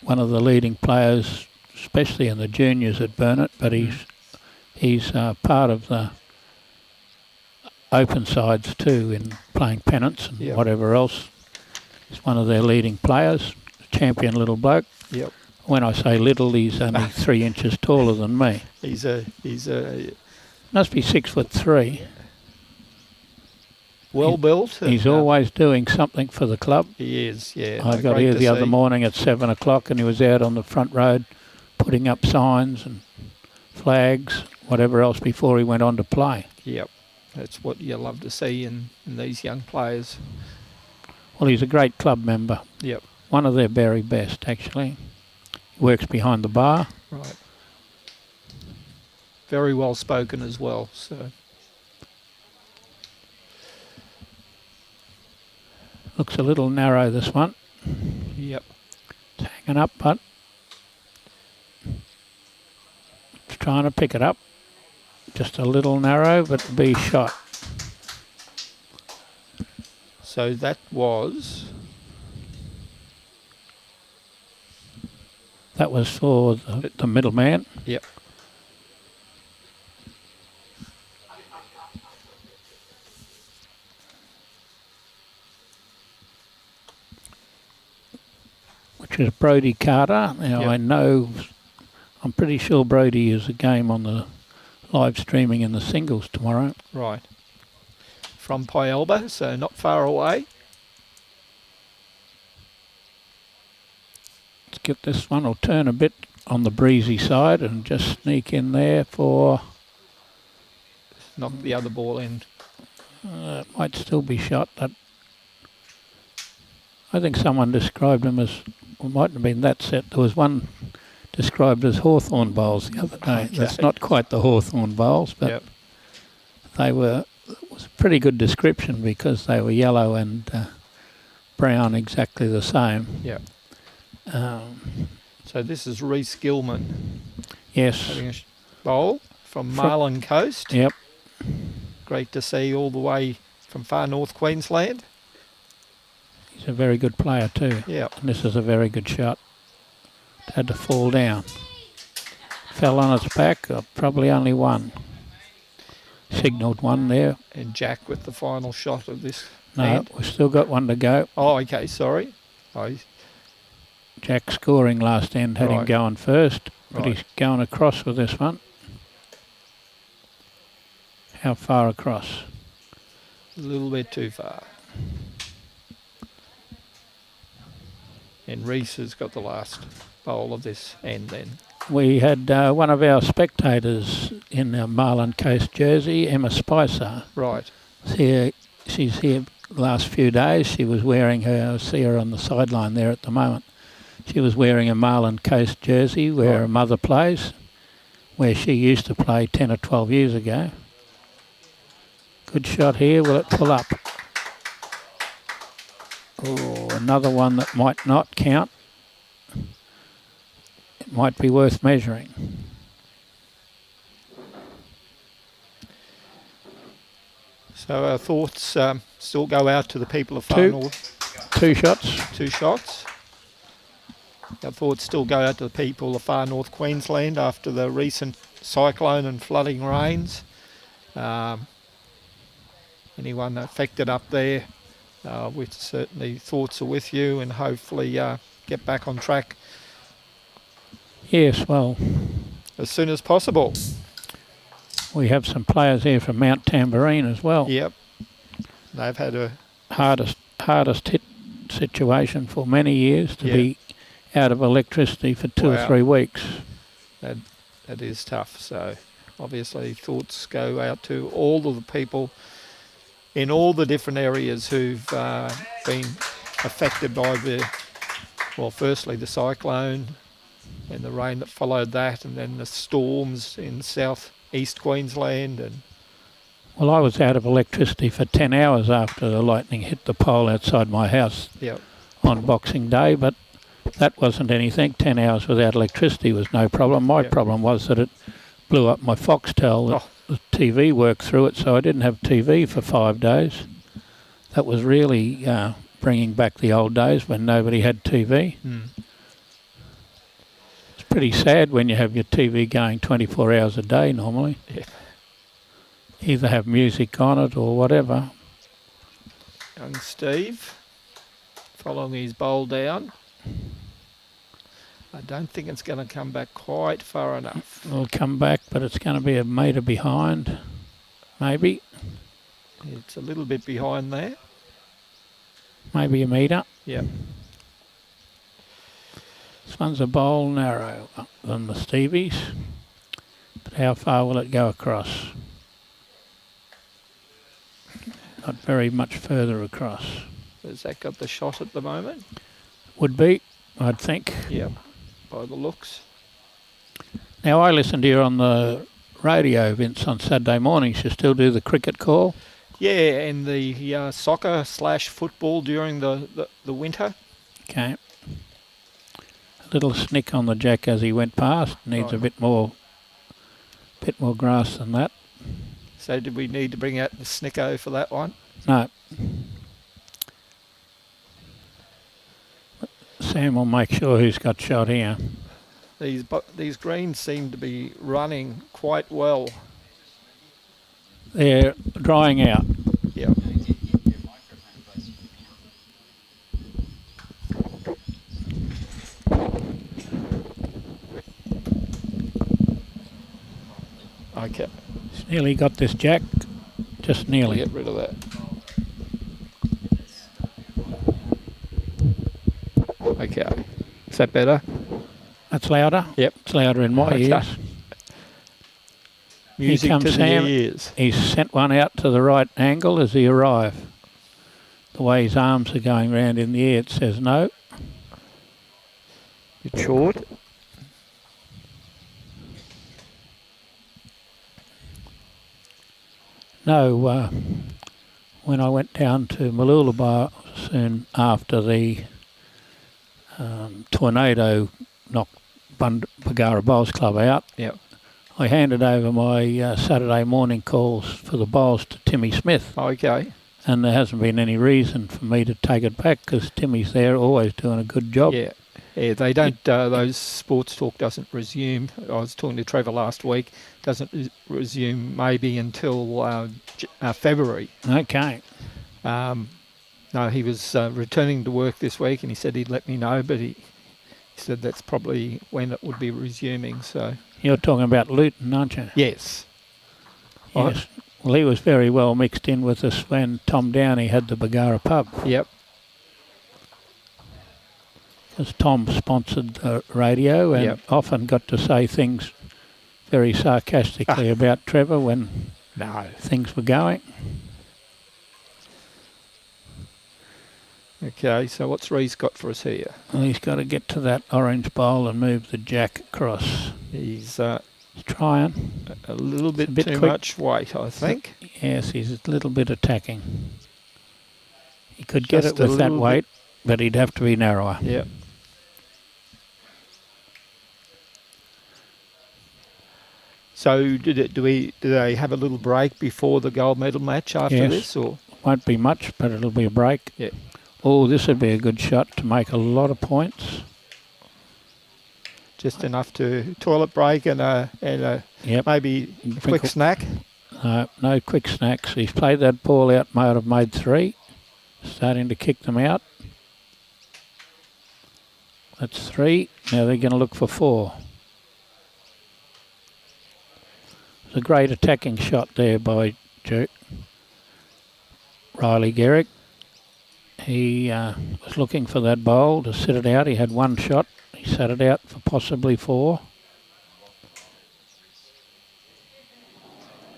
one of the leading players, especially in the juniors at Burnett, but he's part of the open sides too in playing pennants and Yep. whatever else. He's one of their leading players, champion little bloke. Yep. When I say little, he's only 3 inches taller than me. He's a Must be 6'3". well built. He's and, always doing something for the club. He is, yeah. I got here the other morning at 7 o'clock and he was out on the front road putting up signs and flags, whatever else, before he went on to play. Yep. That's what you love to see in these young players. Well, he's a great club member. Yep. One of their very best, actually. He works behind the bar. Right. Very well spoken as well, so. Looks a little narrow, this one. Yep. It's hanging up, but it's trying to pick it up. Just a little narrow, but be shot. So that was That was for the middleman. Yep. Which is Brody Carter. Now Yep. I know, I'm pretty sure Brody is a game on the live streaming in the singles tomorrow. right. From Pyalba, so not far away. Let's get this one. I'll turn a bit on the breezy side and just sneak in there for, Knock the other ball in. it might still be shot. But I think someone described them as, well, mightn't have been that set. There was one described as Hawthorn bowls the other day. Okay. That's not quite the Hawthorn bowls, but Yep. they were, it was a pretty good description because they were yellow and brown exactly the same. Yep. Um, So this is Rhys Gillman yes. having a bowl from Marlin Coast. Yep. Great to see all the way from far north Queensland. He's a very good player too. Yep. And this is a very good shot. It had to fall down. Fell on its back, probably only one. Signalled one there. And Jack with the final shot of this. No, hand. we've still got one to go. Oh, okay, sorry. Oh, Jack scoring last end had him Right. going first, but Right. he's going across with this one. How far across? a little bit too far. And Rhys has got the last bowl of this end then. We had one of our spectators in our Marlin Coast jersey, Emma Spicer. Right. She's here the last few days. She was wearing her, I see her on the sideline there at the moment. She was wearing a Marlin Coast jersey where Right. her mother plays, where she used to play 10 or 12 years ago. Good shot here. Will it pull up? Oh, another one that might not count. It might be worth measuring. So our thoughts still go out to the people of far Two. north. 2 shots. 2 shots. Our thoughts still go out to the people of far north Queensland after the recent cyclone and flooding rains. Anyone affected up there, we certainly thoughts are with you and hopefully get back on track Yes, well, as soon as possible. we have some players here from Mount Tambourine as well. Yep. They've had a Hardest hit situation for many years to be out of electricity for 2 or 3 weeks. That is tough. So obviously thoughts go out to all of the people in all the different areas who've been affected by firstly the cyclone and the rain that followed that, and then the storms in south-east Queensland. And well, I was out of electricity for 10 hours after the lightning hit the pole outside my house on Boxing Day, but that wasn't anything. 10 hours without electricity was no problem. My problem was that it blew up my Foxtel. The TV worked through it, so I didn't have TV for 5 days. That was really bringing back the old days when nobody had TV. It's pretty sad when you have your TV going 24 hours a day normally. Either have music on it or whatever. Young Steve following his bowl down. I don't think it's going to come back quite far enough. It'll come back, but it's going to be a metre behind, maybe. It's a little bit behind there. Maybe a metre. Yep. This one's a bowl narrow than the Stevies. But how far will it go across? Not very much further across. Has that got the shot at the moment? Would be, I'd think. Yep, by the looks. Now, I listen to you on the radio, Vince, on Saturday mornings. You still do the cricket call? Yeah, and the soccer/football during the winter. Okay. A little snick on the jack as he went past. Needs a bit more grass than that. So did we need to bring out the snicko for that one? No. Sam will make sure who's got shot here. These greens seem to be running quite well. They're drying out. Yeah. Okay. He's nearly got this jack. Just nearly. Get rid of that. Okay. Is that better? That's louder? Yep. It's louder in my ears. Music Here comes to Sam. the ears. He's sent one out to the right angle as he arrives. The way his arms are going round in the air, it says no. Bit short. No, when I went down to Mooloolaba soon after the tornado knocked Bagara Bowls Club out, I handed over my Saturday morning calls for the bowls to Timmy Smith. Okay. And there hasn't been any reason for me to take it back because Timmy's there always doing a good job. Yeah. Yeah, they don't, those sports talk doesn't resume. I was talking to Trevor last week, doesn't resume maybe until February. Okay. No, he was returning to work this week and he said he'd let me know, but he said that's probably when it would be resuming. So you're talking about Luton, aren't you? Yes. Yes. Well, he was very well mixed in with us when Tom Downey had the Bagara pub. Yep. Because Tom sponsored the radio and often got to say things very sarcastically about Trevor when things were going. Okay, so what's Rhys got for us here? Well, he's got to get to that orange bowl and move the jack across. He's trying. A little bit too quick. much weight, I think. Yes, he's a little bit attacking. He could get it with that weight, but he'd have to be narrower. Yeah. So do they have a little break before the gold medal match after this, or won't be much, but it'll be a break. Yeah. Oh, this would be a good shot to make a lot of points. Just enough to toilet break and maybe a quick snack. No quick snacks. He's played that ball out, might have made 3. Starting to kick them out. That's 3. Now they're going to look for 4. It's a great attacking shot there by Riley Garrick. He was looking for that bowl to sit it out. He had one shot. He sat it out for possibly 4.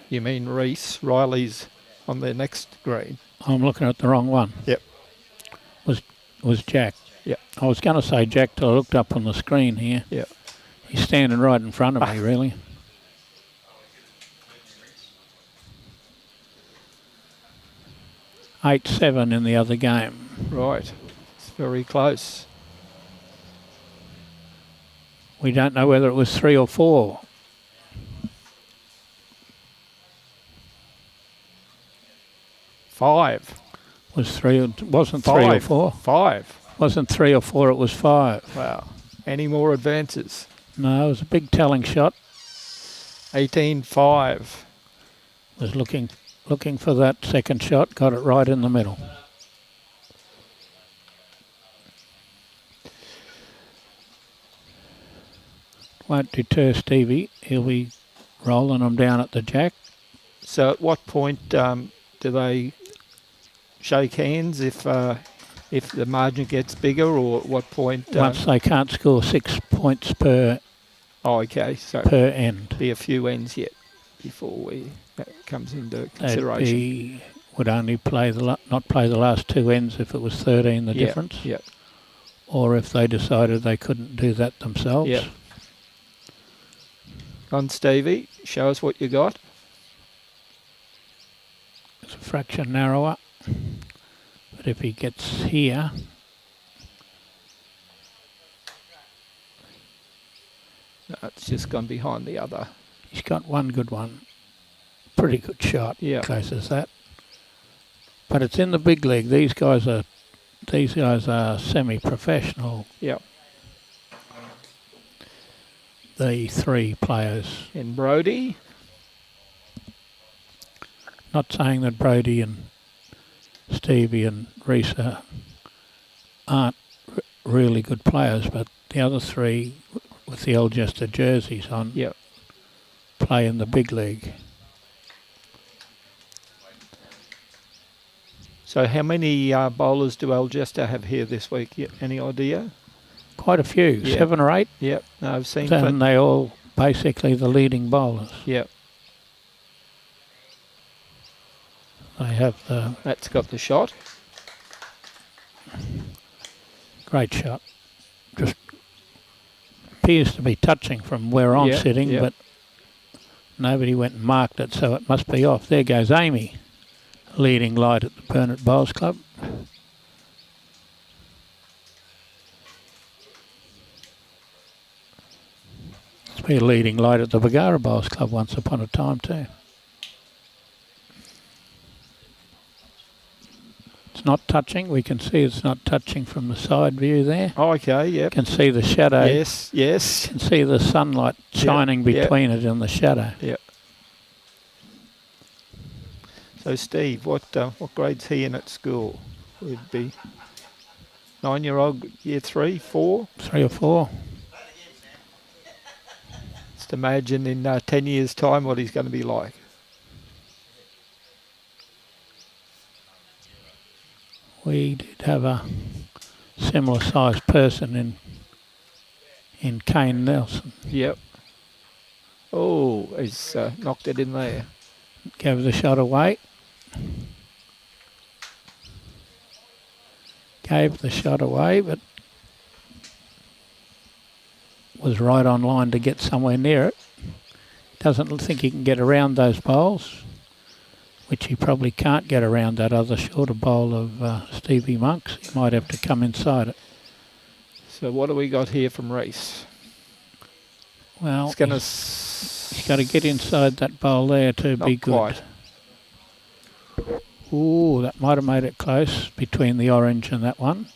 You mean Rhys? Riley's on their next green. I'm looking at the wrong one. Yep. Was Jack. Yep. I was going to say Jack till I looked up on the screen here. Yep. He's standing right in front of me, really. (8-7) in the other game. Right. It's very close. We don't know whether it was 3 or 4. Five. Was 3? It wasn't 3 or 4. 5. Wasn't 3 or 4. It was 5. Wow. Any more advances? No, it was a big telling shot. 18-5. Was looking for that second shot. Got it right in the middle. Won't deter Stevie. He'll be rolling them down at the jack. So at what point do they shake hands if the margin gets bigger, or at what point? Once they can't score 6 points per okay, so per end. be a few ends yet before that comes into consideration. Would only play not play the last 2 ends if it was 13 the difference. Yep. Or if they decided they couldn't do that themselves. Yep. On Stevie, show us what you got. It's a fraction narrower. But if he gets here, no, it's just gone behind the other. he's got one good one. Pretty good shot. Yeah. Close as that. But it's in the big league. These guys are semi-professional. Yeah. The 3 players. And Brody. Not saying that Brody and Stevie and Rhys aren't really good players, but the other 3 with the Algester jerseys on play in the big league. So how many bowlers do Algester have here this week? Any idea? Quite a few, 7 or 8. Yep. No, I've seen. And they all basically the leading bowlers. Yep. They have the That's got the shot. great shot. Just appears to be touching from where I'm sitting, but nobody went and marked it, so it must be off. There goes Amy, leading light at the Burnett Bowls Club. It's been a leading light at the Bagara Bowls Club once upon a time too. It's not touching. We can see it's not touching from the side view there. Oh, okay, yep. You can see the shadow. Yes. You can see the sunlight shining between it and the shadow. Yep. So, Steve, what grade's he in at school? Would be 9-year-old, year 3, 4? 3 or 4. Just imagine in 10 years' time what he's going to be like. We did have a similar sized person in Kane Nelson. Yep. Oh, he's knocked it in there. Gave the shot away. Gave the shot away, but was right on line to get somewhere near it. Doesn't think he can get around those bowls, which he probably can't get around that other shorter bowl of Stevie Monk's. He might have to come inside it. So what do we got here from Rhys? Well, he's got to get inside that bowl there to be good. Quite. Ooh, that might have made it close between the orange and that one.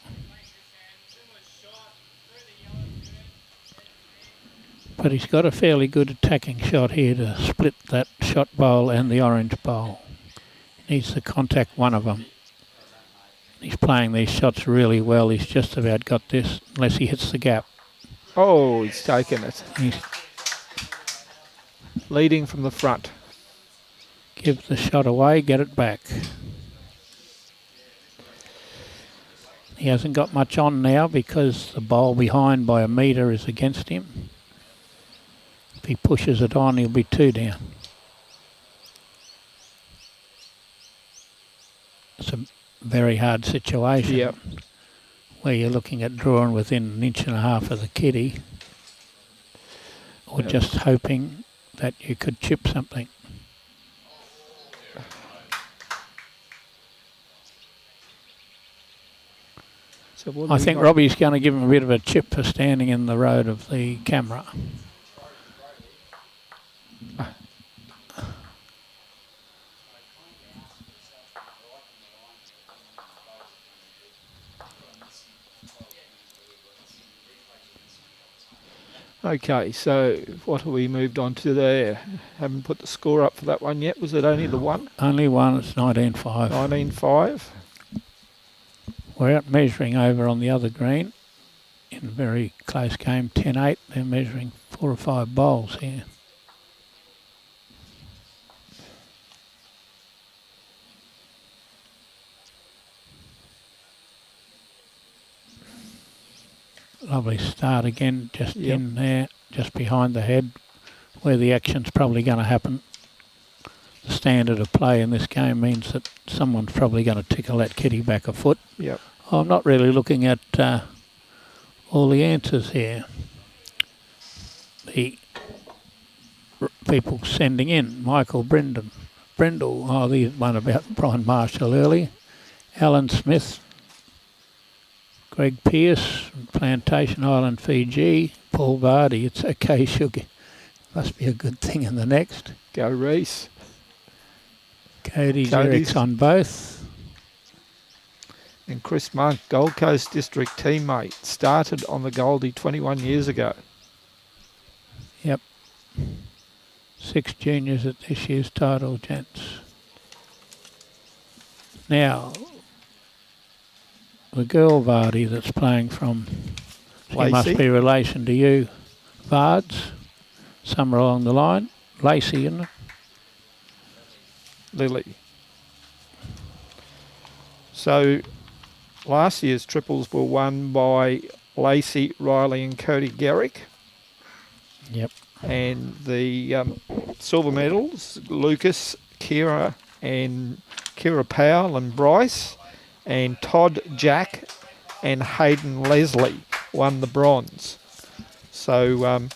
But he's got a fairly good attacking shot here to split that shot bowl and the orange bowl. He needs to contact one of them. He's playing these shots really well. He's just about got this, unless he hits the gap. Oh, he's taken it. He's leading from the front. Give the shot away, get it back. He hasn't got much on now because the bowl behind by a metre is against him. If he pushes it on, he'll be 2 down. It's a very hard situation. Yep. Where you're looking at drawing within 1.5 inches of the kitty, or Yep. just hoping that you could chip something. So what I do we think got? Robbie's going to give him a bit of a chip for standing in the road of the camera. Okay, so what have we moved on to there? Haven't put the score up for that one yet. Was it only the one? Only one, it's 19.5. 19.5. We're out measuring over on the other green in a very close game, 10-8. They're measuring 4 or 5 bowls here. Lovely start again, just Yep. in there, just behind the head, where the action's probably going to happen. The standard of play in this game means that someone's probably going to tickle that kitty back a foot. Yep. I'm not really looking at all the answers here. The people sending in, Michael Brindle, the one about Brian Marshall early, Alan Smith, Greg Pearce, Plantation Island, Fiji, Paul Vardy, it's okay, sugar. Must be a good thing in the next. Go Rhys. Cody's Eric's on both. And Chris Monk, Gold Coast District teammate, started on the Goldie 21 years ago. Yep. 6 juniors at this year's title, gents. Now, the girl Vardy that's playing from, she must Lacey. be relation to you, Vards, somewhere along the line. Lacey, isn't it? Lily. So last year's triples were won by Lacey, Riley and Cody Garrick. Yep. And the silver medals, Lucas, Kira Powell and Bryce, and Todd Jack and Hayden Leslie won the bronze. So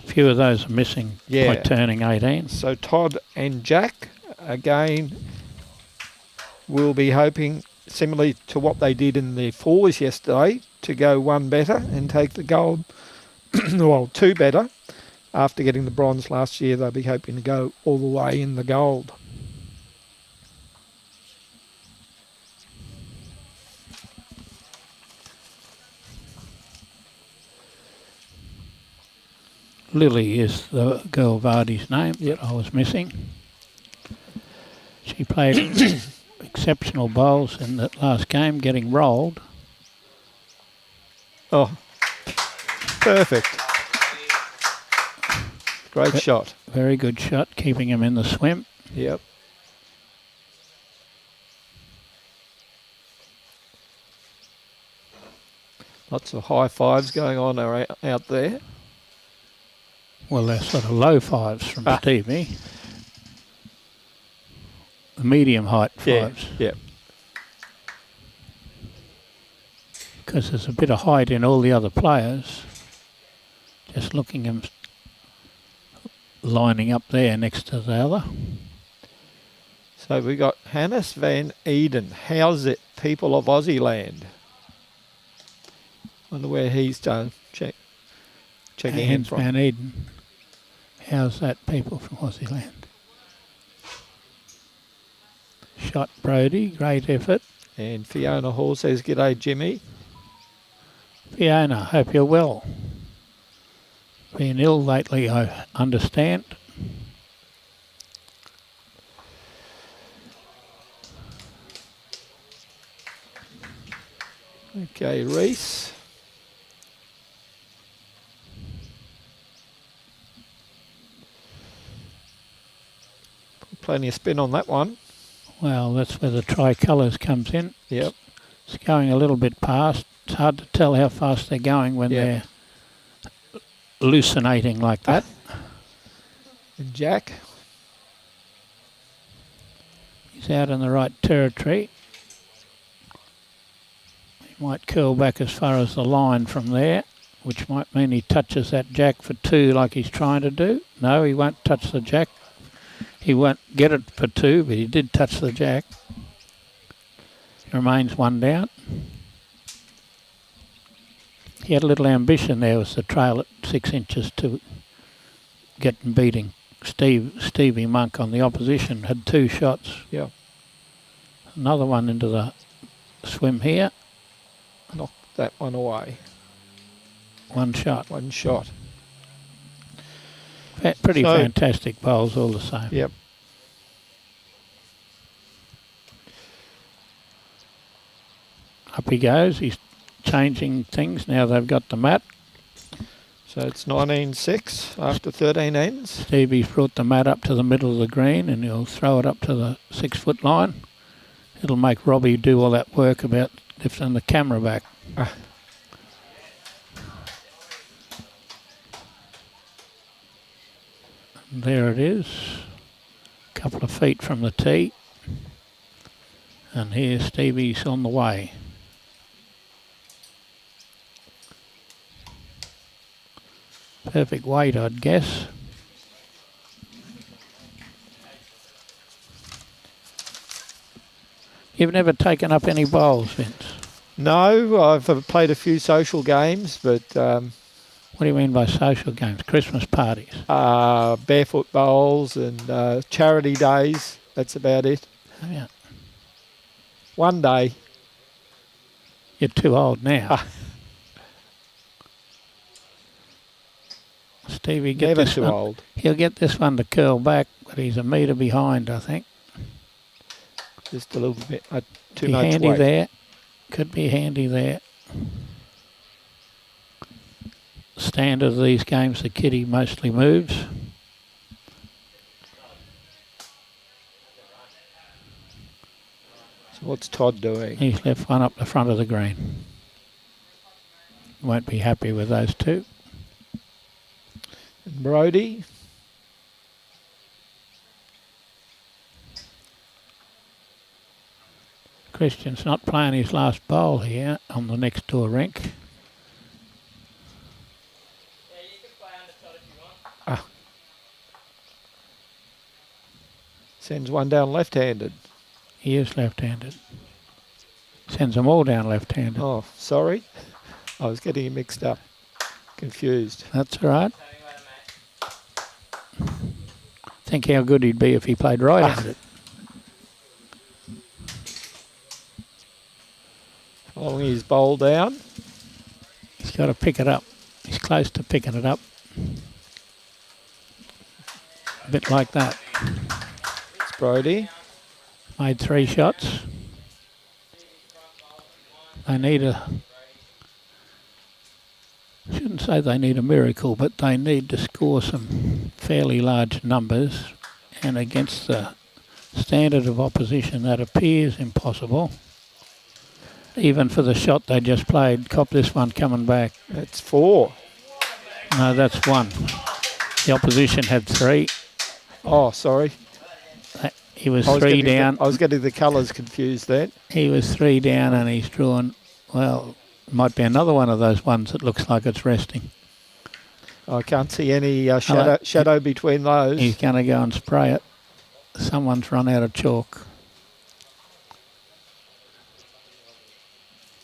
A few of those are missing Yeah. by turning 18. So Todd and Jack, again, will be hoping, similarly to what they did in the fours yesterday, to go one better and take the gold, well, 2 better. After getting the bronze last year, they'll be hoping to go all the way in the gold. Lily is the girl Vardy's name that I was missing. She played exceptional bowls in that last game, getting rolled. Oh, perfect. Great shot. Very good shot, keeping him in the swim. Yep. Lots of high fives going on out there. Well, they're sort of low fives from Stevie. The medium height fives. Yep. Because there's a bit of height in all the other players. Just looking at them lining up there next to the other. So we got Hannes Van Eden. How's it, people of Aussie land? Wonder where he's done. Checking in Hans from. Van Eden. How's that, people from Aussie land? Shot Brody, great effort. And Fiona Hall says, "G'day, Jimmy." Fiona, hope you're well. Been ill lately, I understand. Okay, Rhys. Plenty of spin on that one. Well, that's where the tricolours comes in. Yep. It's going a little bit past. It's hard to tell how fast they're going when they're hallucinating like that. And Jack. He's out in the right territory. He might curl back as far as the line from there, which might mean he touches that jack for 2 like he's trying to do. No, he won't touch the jack. He won't get it for 2, but he did touch the jack. Remains 1 down. He had a little ambition there, was to trail at 6 inches to get beating Stevie Monk on the opposition. Had 2 shots. Yeah. Another one into the swim here. Knocked that one away. 1 shot. 1 shot. Pretty fantastic bowls all the same. Yep. Up he goes. He's changing things. Now they've got the mat. So it's 19-6 after 13 ends. Stevie's brought the mat up to the middle of the green and he'll throw it up to the 6-foot line. It'll make Robbie do all that work about lifting the camera back. There it is, a couple of feet from the tee, and here Stevie's on the way. Perfect weight, I'd guess. You've never taken up any bowls, Vince? No, I've played a few social games, but what do you mean by social games? Christmas parties? barefoot bowls and charity days. That's about it. Oh, yeah. One day. You're too old now. Stevie, get Never this too one. old. He'll get this one to curl back, but he's a metre behind, I think. Just a little bit. Too Be much handy weight. there. Could be handy there. Standard of these games, the kitty mostly moves. So what's Todd doing? He's left one up the front of the green. Won't be happy with those 2. And Brody. Christian's not playing his last bowl here on the next door rink. Sends one down left-handed. He is left-handed. Sends them all down left-handed. Oh, sorry. I was getting you mixed up. Confused. That's all right. Think how good he'd be if he played right-handed. Following his bowl down. He's got to pick it up. He's close to picking it up. A bit like that. It's Brody. Made 3 shots. They need shouldn't say they need a miracle, but they need to score some fairly large numbers, and against the standard of opposition that appears impossible. Even for the shot they just played. Cop this one coming back. That's 4. No, that's 1. The opposition had 3. Oh, sorry. He was 3 down. I was getting the colours confused then. He was 3 down and he's drawn, well, might be another one of those ones that looks like it's resting. I can't see any shadow between those. He's going to go and spray it. Someone's run out of chalk.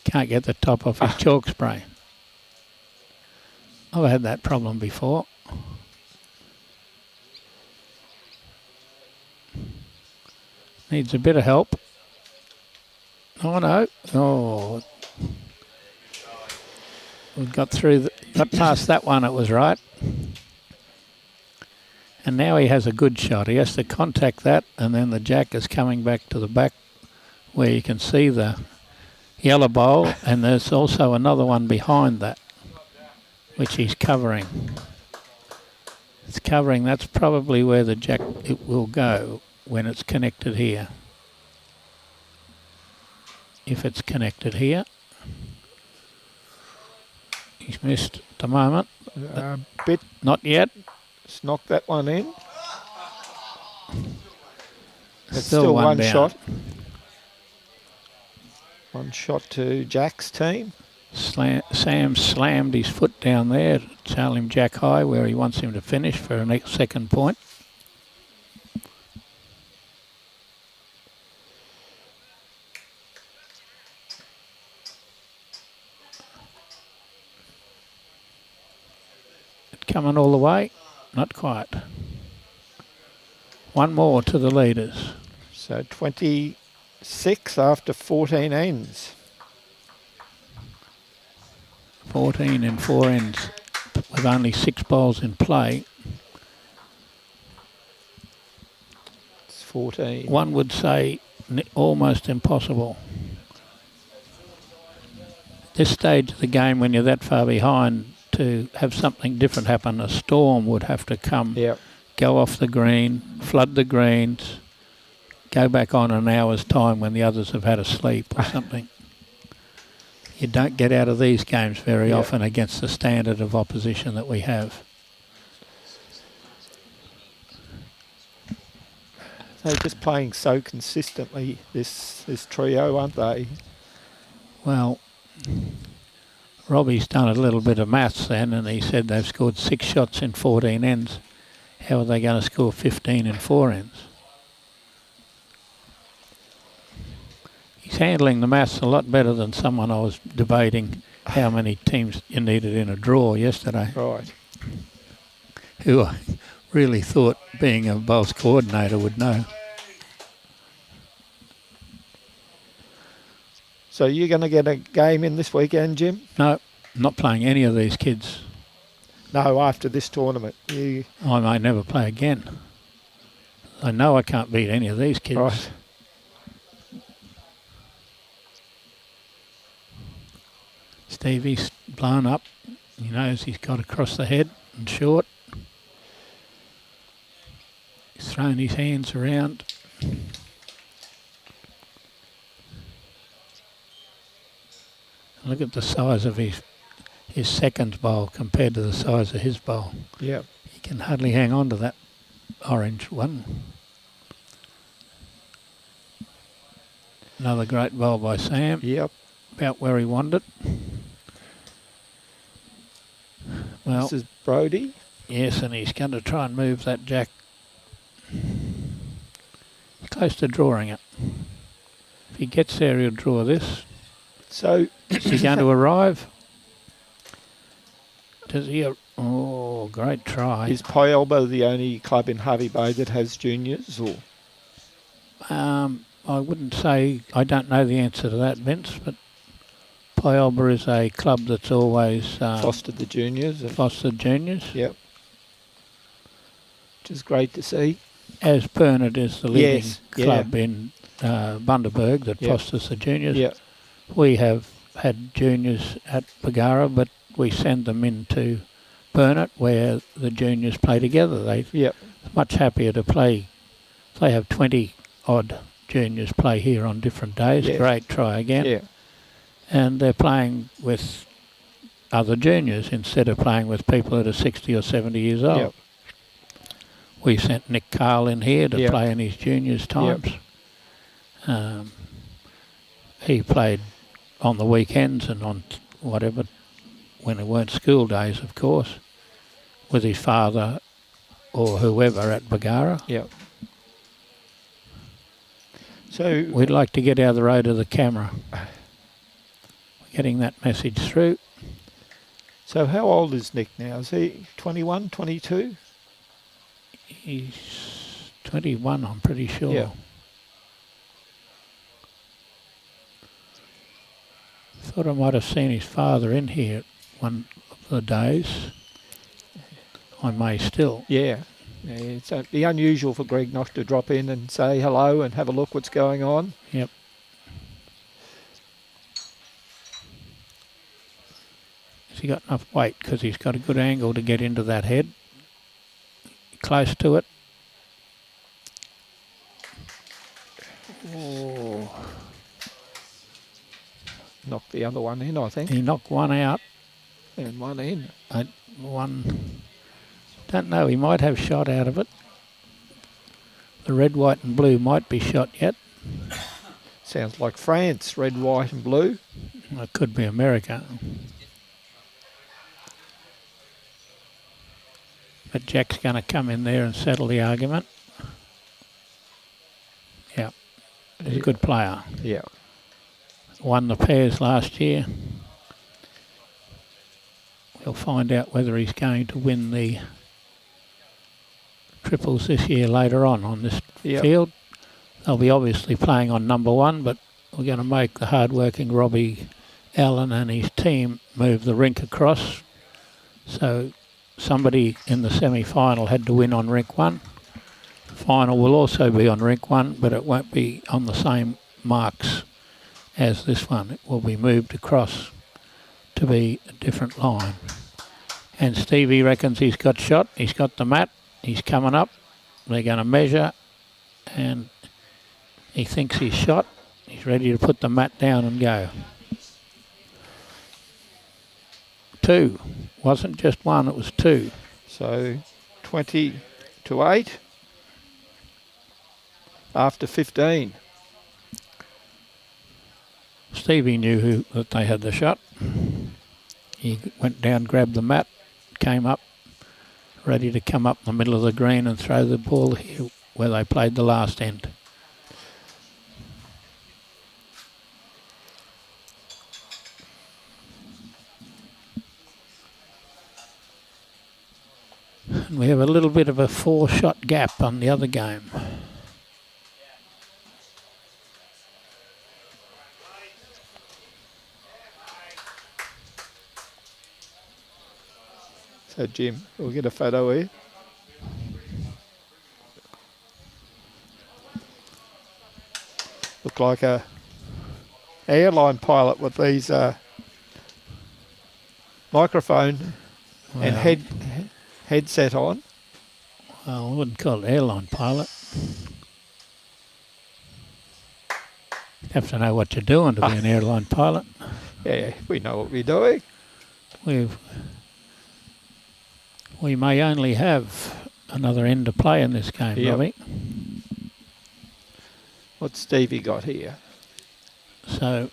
Can't get the top off his chalk spray. I've had that problem before. Needs a bit of help. Oh no. Oh. We got through, got past that one, it was right. And now he has a good shot. He has to contact that, and then the jack is coming back to the back where you can see the yellow bowl, and there's also another one behind that, which he's covering. It's covering, that's probably where the jack it will go when it's connected here. if it's connected here. He's missed at the moment. Bit. Not yet. Let's knock that one in. It's Still still one down. shot. One shot to Jack's team. Sam slammed his foot down there to tell him Jack high where he wants him to finish for a second point. Coming all the way? Not quite. One more to the leaders. So 26 after 14 ends. 14 in 4 ends with only 6 bowls in play. It's 14. One would say almost impossible. This stage of the game, when you're that far behind, to have something different happen, a storm would have to come, Yep. go off the green, flood the greens, go back on an hour's time when the others have had a sleep or something. You don't get out of these games very Yep. often against the standard of opposition that we have. They're just playing so consistently, this trio, aren't they? Well, Robbie's done a little bit of maths then, and he said they've scored 6 shots in 14 ends. How are they going to score 15 in 4 ends? He's handling the maths a lot better than someone I was debating how many teams you needed in a draw yesterday, Right. who I really thought, being a bowls coordinator, would know. So you're going to get a game in this weekend, Jim? No, I'm not playing any of these kids. No, after this tournament. I may never play again. I know I can't beat any of these kids. Right. Stevie's blown up. He knows he's got across the head and short. He's thrown his hands around. Look at the size of his second bowl compared to the size of his bowl. Yeah. He can hardly hang on to that orange one. Another great bowl by Sam. Yep. About where he wanted it. Well, This is Brody. yes, and he's going to try and move that Jack. Close to drawing it. If he gets there, he'll draw this. So Is he going to arrive? Does he? Oh, great try. is Pyelba the only club in Harvey Bay that has juniors? Or I wouldn't say, I don't know the answer to that, Vince, but Pyelba is a club that's always fostered the juniors? fostered juniors. Yep. Which is great to see. As Burnett is the leading Yes, club in Bundaberg that Yep. fosters the juniors. Yep. We have had juniors at Bagara, but we send them into Burnett where the juniors play together. They're Yep. much happier to play. They have 20 odd juniors play here on different days. Yeah. Great try again. Yeah. And they're playing with other juniors instead of playing with people that are 60 or 70 years old. Yep. We sent Nick Carl in here to Yep. play in his juniors times. He played on the weekends and on whatever, when it weren't school days, of course, with his father or whoever at Bagara. Yep. So We'd like to get out of the road of the camera. We're getting that message through. So how old is Nick now? Is he 21, 22? He's 21, I'm pretty sure. Yeah. Thought I might have seen his father in here one of the days. I may still. Yeah. It's be unusual for Greg not to drop in and say hello and have a look what's going on. Yep. Has he got enough weight? Because he's got a good angle to get into that head. Close to it. Oh. knocked the other one in, I think. He knocked one out. And one in. Don't know, he might have shot out of it. The red, white and blue might be shot yet. Sounds like France, red, white and blue. It could be America. But Jack's going to come in there and settle the argument. Yeah, he's a good player. Yeah. Won the pairs last year. We'll find out whether he's going to win the triples this year later on this field. They'll be obviously playing on number one, but we're going to make the hard-working Robbie Allen and his team move the rink across. So somebody in the semi-final had to win on rink one. The final will also be on rink one, but it won't be on the same marks as this one. It will be moved across to be a different line. And Stevie reckons he's got shot. He's got the mat. He's coming up. They're going to measure, and he thinks he's shot. He's ready to put the mat down and go. 2. Wasn't just 1, it was 2. So 20-8 after 15. Stevie knew that they had the shot. He went down, grabbed the mat, came up, ready to come up in the middle of the green and throw the ball here where they played the last end. And we have a little bit of a 4-shot gap on the other game. So Jim, we'll get a photo here. Look like a airline pilot with these microphone and headset on. Well, I wouldn't call it airline pilot. You have to know what you're doing to be an airline pilot. Yeah, we know what we're doing. We may only have another end to play in this game, Robbie. What's Stevie got here? So,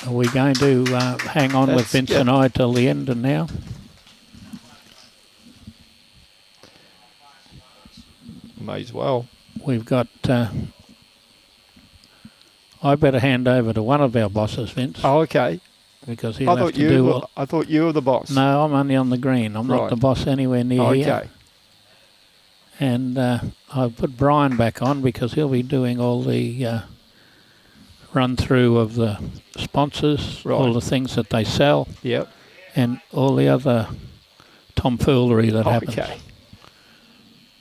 are we going to hang on with Vince and I till the end and now? May as well. We've got... I better hand over to one of our bosses, Vince. Oh, okay. Because he'll have to do... I thought you were the boss. No, I'm only on the green. I'm not the boss anywhere near here. Okay. And I'll put Brian back on because he'll be doing all the run-through of the sponsors, all the things that they sell, and all the other tomfoolery that happens.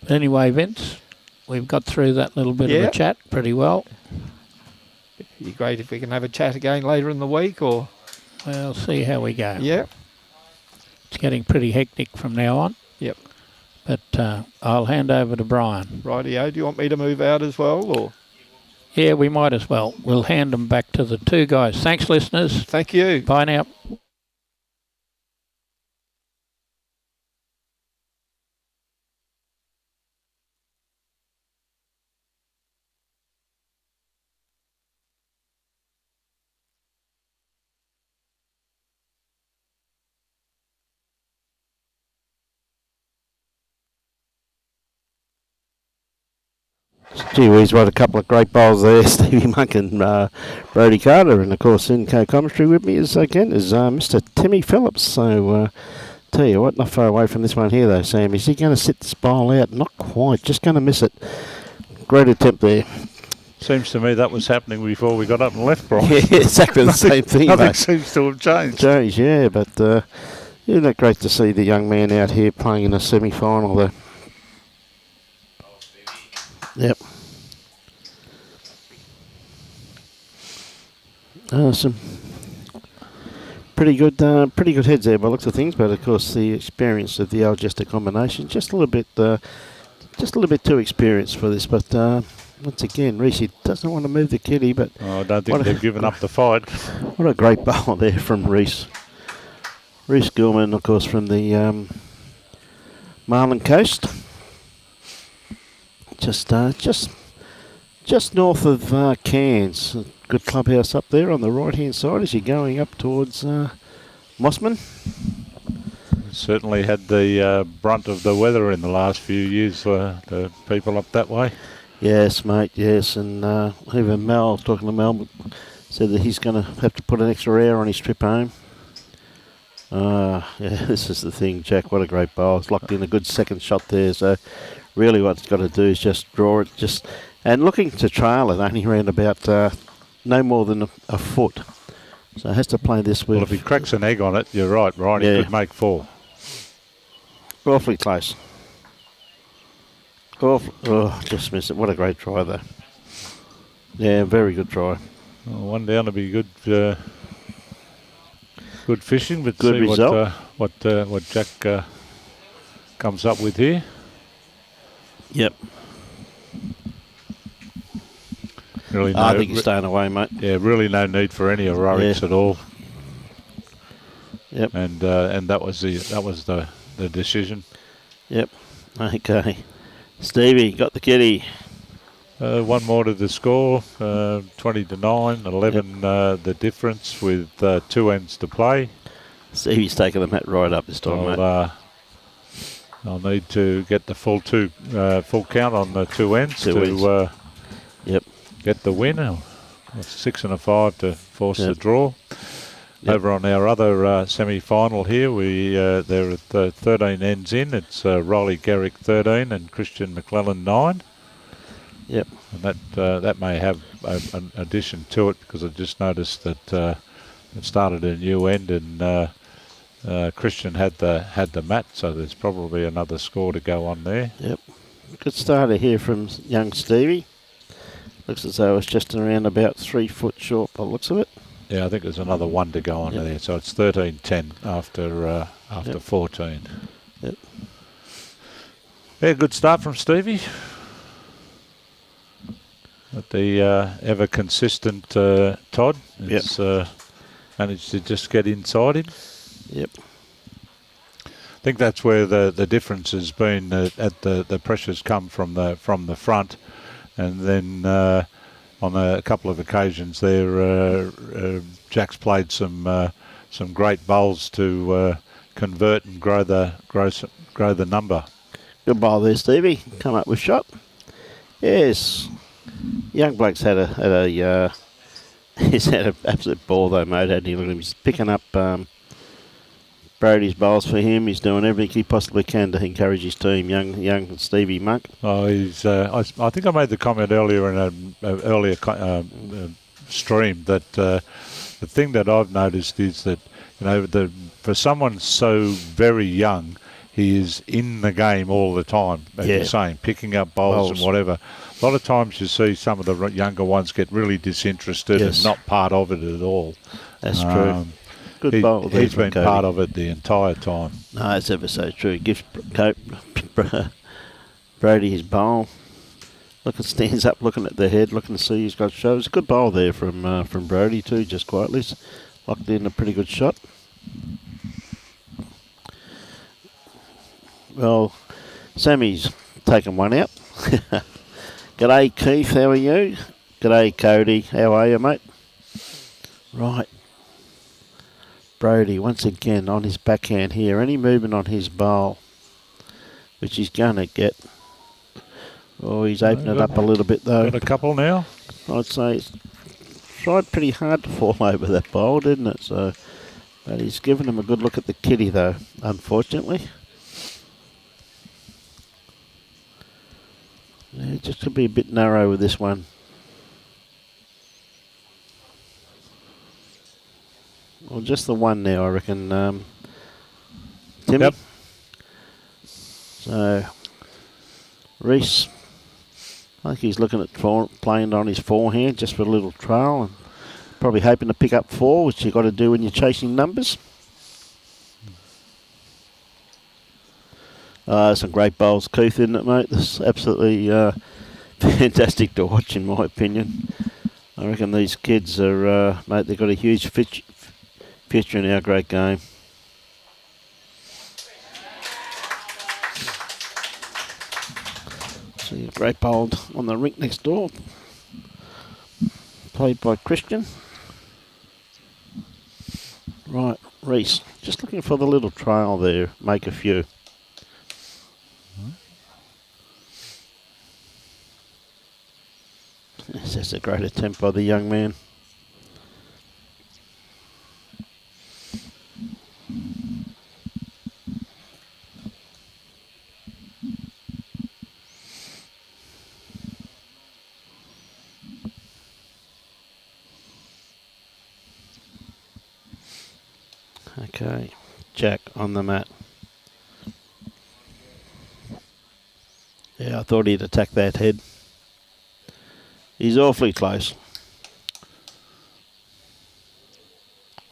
But anyway, Vince, we've got through that little bit of a chat pretty well. It'd be great if we can have a chat again later in the week, or... We'll see how we go. Yeah. It's getting pretty hectic from now on. Yep. But I'll hand over to Brian. Rightio. Do you want me to move out as well, or...? Yeah, we might as well. We'll hand them back to the two guys. Thanks, listeners. Thank you. Bye now. Gee whiz, what a couple of great bowls there, Stevie Monk and Brody Carter. And of course in co-commentary with me is Mr. Timmy Phillips. So tell you what, not far away from this one here though, Sam. Is he going to sit this bowl out? Not quite, just going to miss it. Great attempt there. Seems to me that was happening before we got up and left, Brian. Yeah, exactly the same thing. Nothing seems to have changed. Yeah, but isn't it great to see the young man out here playing in a semi-final there? Yep. Some pretty good heads there by looks of things, but of course the experience of the Algester combination just a little bit too experienced for this. But Once again, Rhys doesn't want to move the kitty, but I don't think they've given up the fight. what a great bowl there from Rhys. Rhys Gillman, of course, from the Marlin Coast. Just north of Cairns. A good clubhouse up there on the right-hand side as you're going up towards Mossman. Certainly had the brunt of the weather in the last few years, the people up that way. Yes, mate, yes. And even Mel, talking to Mel, said that he's going to have to put an extra hour on his trip home. Yeah, this is the thing, Jack. What a great bowl. It's locked in a good second shot there. So really what it's got to do is just draw it. And looking to trail it only around about no more than a foot. So it has to play this with... Well, if he cracks an egg on it, you're right, Ryan, Yeah. he could make 4. Awfully close. Just missed it. What a great try, though. Yeah, very good try. Well, 1 down to be good good fishing, but Good see result. what Jack comes up with here. Yep. Really, I think he's staying away, mate. Yeah, really no need for any heroics at all. Yep. And that was the decision. Yep. Okay. Stevie got the kitty. One more to the score, 20-9, 11 the difference with 2 ends to play. Stevie's taking the mat right up this time, mate. I'll need to get the full count on the 2 ends to Yep. get the win. 6 and a 5 to force the draw. Yep. Over on our other semi-final here, they're at 13 ends in. It's Riley Garrick 13 and Christian McClellan 9. Yep. And that may have an addition to it, because I just noticed that it started a new end and Christian had the mat, so there's probably another score to go on there. Yep. Good starter here from young Stevie. Looks as though it's just around about 3 foot short by the looks of it. Yeah, I think there's another 1 to go on there, so it's 13-10 after 14. Yep. Yeah, good start from Stevie. But the ever consistent Todd has managed to just get inside him. Yep. I think that's where the difference has been. At the pressures come from the front, and then on a couple of occasions there, Jack's played some great bowls to convert and grow the number. Good bowl there, Stevie. Come up with shot. Yes. Young bloke's had he's had an absolute ball though, mate, hasn't he? Look at him. He's picking up Brody's bowls for him. He's doing everything he possibly can to encourage his team, young Stevie Monk. Oh, he's. I think I made the comment earlier in an earlier stream that the thing that I've noticed is that, you know, for someone so very young, he is in the game all the time, as you're saying, picking up bowls and whatever. A lot of times you see some of the younger ones get really disinterested and not part of it at all. That's true. Good bowl. He's been part of it the entire time. No, it's ever so true. Gives Brody his bowl. Stands up looking at the head, looking to see he's got shows. Good bowl there from Brody too, just quietly. Locked in a pretty good shot. Well, Sammy's taken one out. G'day, Keith. How are you? G'day, Cody. How are you, mate? Right. Brody, once again, on his backhand here. Any movement on his bowl, which he's going to get. Oh, he's opened it up a little bit, though. Got a couple now? I'd say it's tried pretty hard to fall over that bowl, didn't it? So, but he's given him a good look at the kitty, though, unfortunately. Yeah, it just could be a bit narrow with this one. Well, just the one now, I reckon. Timmy? Yep. So, Rhys, I think he's looking at playing on his forehand just for a little trail, and probably hoping to pick up 4, which you've got to do when you're chasing numbers. Some great bowls, Keith, isn't it, mate? This absolutely fantastic to watch, in my opinion. I reckon these kids are, mate, they've got a huge future in our great game. See a great bowl on the rink next door. Played by Christian. Right, Rhys, just looking for the little trail there, make a few. Yes, that's a great attempt by the young man. Okay, Jack on the mat. Yeah, I thought he'd attack that head. He's awfully close.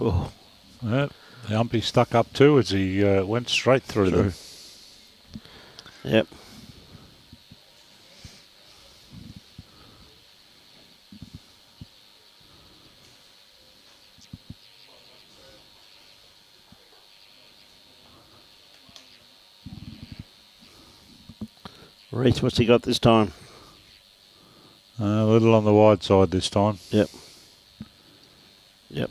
Oh. Yep, the umpy stuck up too as he went straight through them. Yep. Rhys, what's he got this time? A little on the wide side this time. Yep. Yep.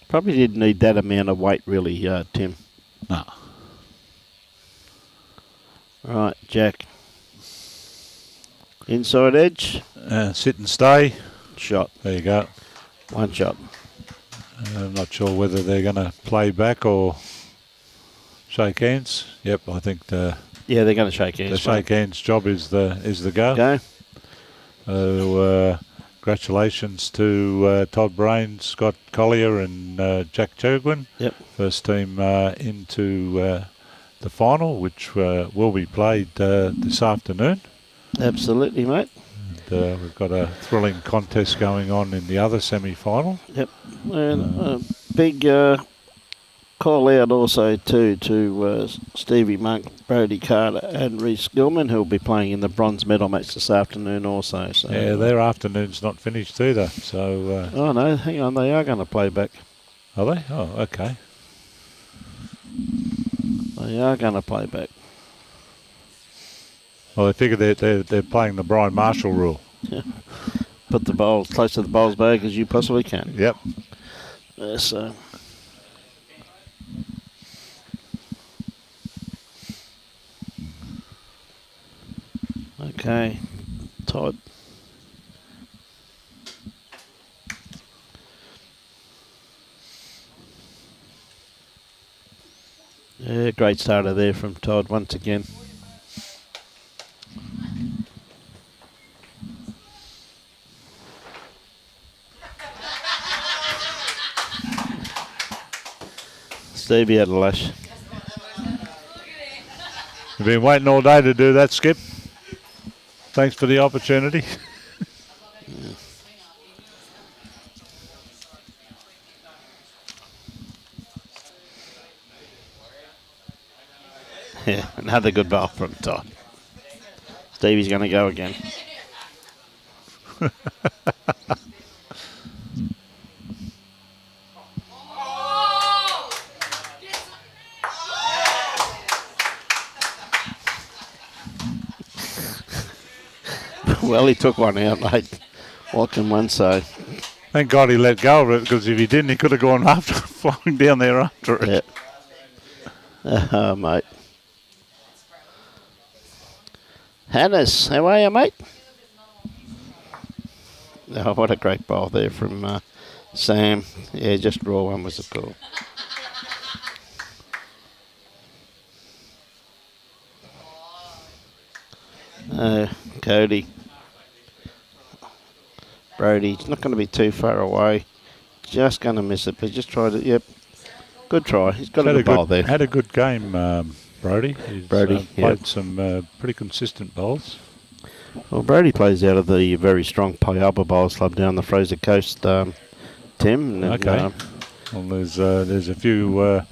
Probably didn't need that amount of weight, really, Tim. No. Right, Jack. Inside edge. Sit and stay. Shot. There you go. One shot. I'm not sure whether they're going to play back or shake hands. Yep, I think yeah, they're going to shake hands. The shake hands job is the go. Go. So, congratulations to Todd Brain, Scott Collier and Jack Chirgwin. Yep. First team into the final, which will be played this afternoon. Absolutely, mate. And, we've got a thrilling contest going on in the other semi-final. Yep. And big call out also to Stevie Monk, Brody Carter and Rhys Gillman, who will be playing in the bronze medal match this afternoon also. So, yeah, their afternoon's not finished either. So. Oh no, hang on, they are going to play back. Are they? Oh, okay. They are going to play back. Well, they figure they're playing the Brian Marshall rule. Yeah. Put the bowl as close to the bowl's bag as you possibly can. Yep. So. Okay, Todd. Yeah, great starter there from Todd once again. Stevie had a lash. You've been waiting all day to do that, Skip. Thanks for the opportunity. Yeah, another good bowl from Todd. Stevie's going to go again. Well, he took one out, mate. What can one say? Thank God he let go of it, because if he didn't, he could have gone after, flying down there after it. Yeah. Mate. Hannes, how are you, mate? Oh, what a great bowl there from Sam. Yeah, just raw one was a call. Cody. Brody's not going to be too far away. Just going to miss it, but just tried it. Yep. Good try. He's got a good bowl there. Had a good game, Brody. He's Brody played some pretty consistent bowls. Well, Brody plays out of the very strong Piaba Bowls Club down the Fraser Coast, Tim. And, okay. Well, there's a few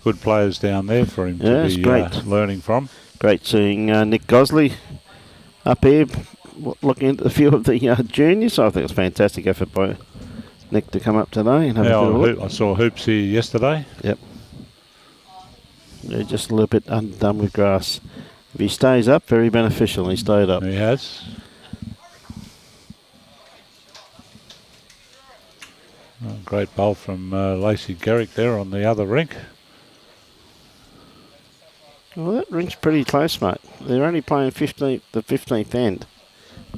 good players down there for him to be great. Learning from. Great seeing Nick Gosley up here, looking at a few of the juniors. I think it was a fantastic effort by Nick to come up today and have a bit of a look. I saw Hoops here yesterday. Yep. They're just a little bit underdone with grass. If he stays up, very beneficial. He stayed up. He has. Oh, great bowl from Lacey Garrick there on the other rink. Well, that rink's pretty close, mate. They're only playing the 15th end.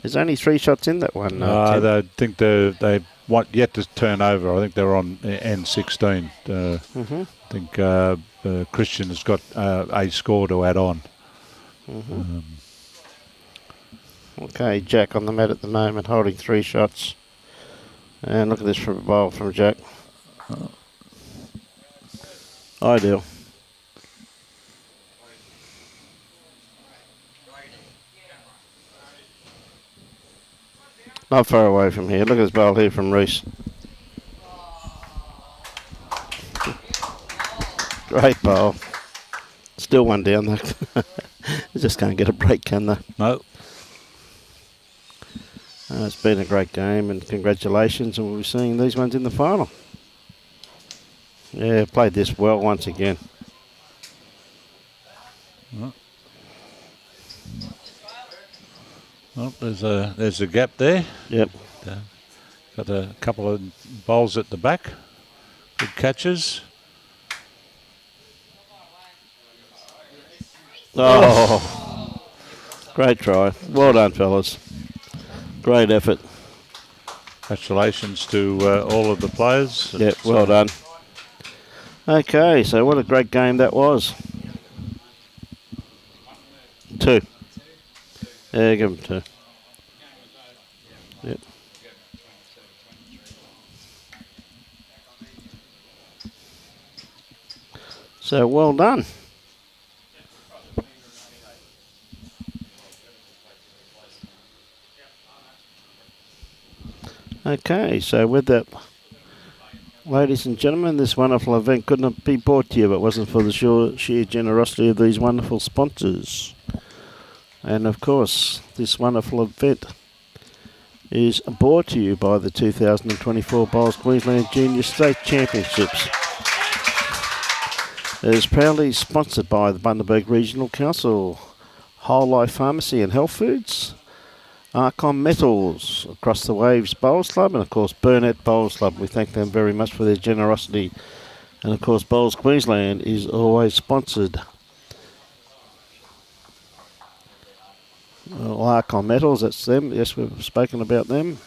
There's only 3 shots in that one. I think they want yet to turn over. I think they're on end 16. I think Christian has got a score to add on. Okay, Jack on the mat at the moment, holding 3 shots. And look at this from a bowl from Jack. Ideal. Not far away from here. Look at this bowl here from Rhys. Great bowl. Still one down there. They just can't get a break, can they? No. It's been a great game, and congratulations, and we'll be seeing these ones in the final. Yeah, played this well once again. Well, there's a gap there. Yep. Got a couple of bowls at the back. Good catches. Oh, great try. Well done, fellas. Great effort. Congratulations to all of the players. Yep, well done. Okay, so what a great game that was. 2. Yeah, give them 2. Yep. So well done. Okay, so with that, ladies and gentlemen, this wonderful event couldn't be brought to you if it wasn't for the sheer generosity of these wonderful sponsors. And of course, this wonderful event is brought to you by the 2024 Bowls Queensland Junior State Championships. It is proudly sponsored by the Bundaberg Regional Council, Wholelife Pharmacy and Healthfoods, Arcon Metals, Across the Waves Bowls Club, and of course Burnett Bowls Club. We thank them very much for their generosity. And of course Bowls Queensland is always sponsored. Well, Arcon Metals, that's them. Yes, we've spoken about them.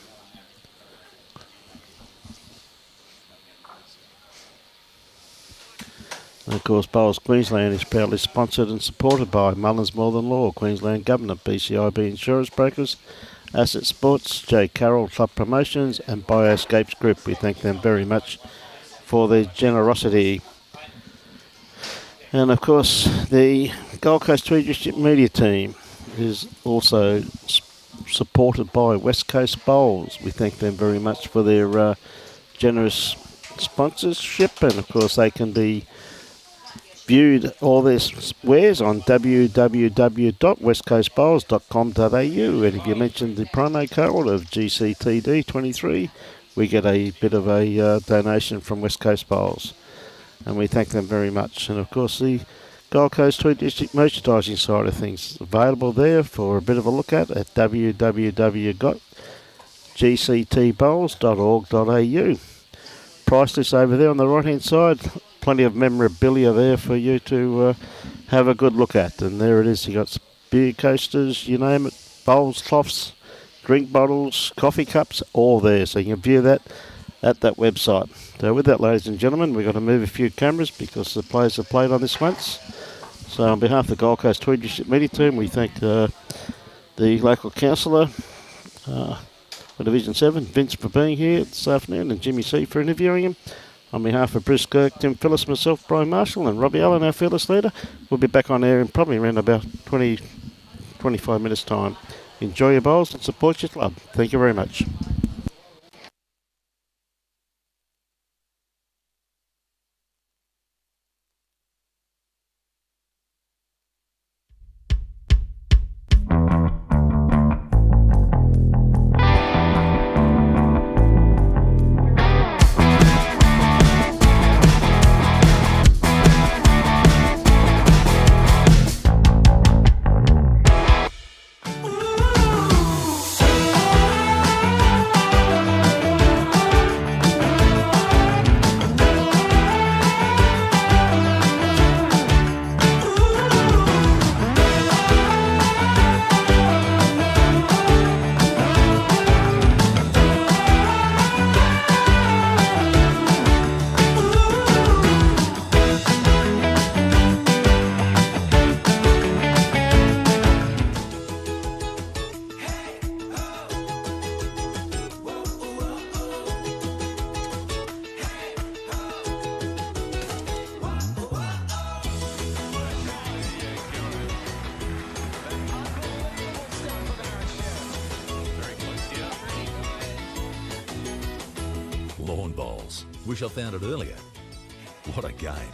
And of course, Bowls Queensland is proudly sponsored and supported by Mullins More Than Law, Queensland Government, BCIB Insurance Brokers, Asset Sports, J. Carroll Club Promotions, and Bioscapes Group. We thank them very much for their generosity. And of course, the Gold Coast Tweed District Media Team is also supported by West Coast Bowls. We thank them very much for their generous sponsorship, and of course, they can be viewed all their wares on www.westcoastbowls.com.au, and if you mention the promo code of GCTD23, we get a bit of a donation from West Coast Bowls, and we thank them very much. And of course, the Gold Coast Tweed District merchandising side of things available there for a bit of a look at www.gctbowls.org.au. Price list over there on the right hand side. Plenty of memorabilia there for you to have a good look at. And there it is. You got beer coasters, you name it, bowls, cloths, drink bottles, coffee cups, all there. So you can view that at that website. So with that, ladies and gentlemen, we've got to move a few cameras because the players have played on this once. So on behalf of the Gold Coast Tweed District Media Team, we thank the local councillor for Division 7, Vince, for being here this afternoon, and Jimmy C for interviewing him. On behalf of Bruce Kirk, Tim Phillips, myself, Brian Marshall, and Robbie Allen, our fearless leader, we'll be back on air in probably around about 20-25 minutes' time. Enjoy your bowls and support your club. Thank you very much. lawn bowls. Wish I found it earlier. What a game.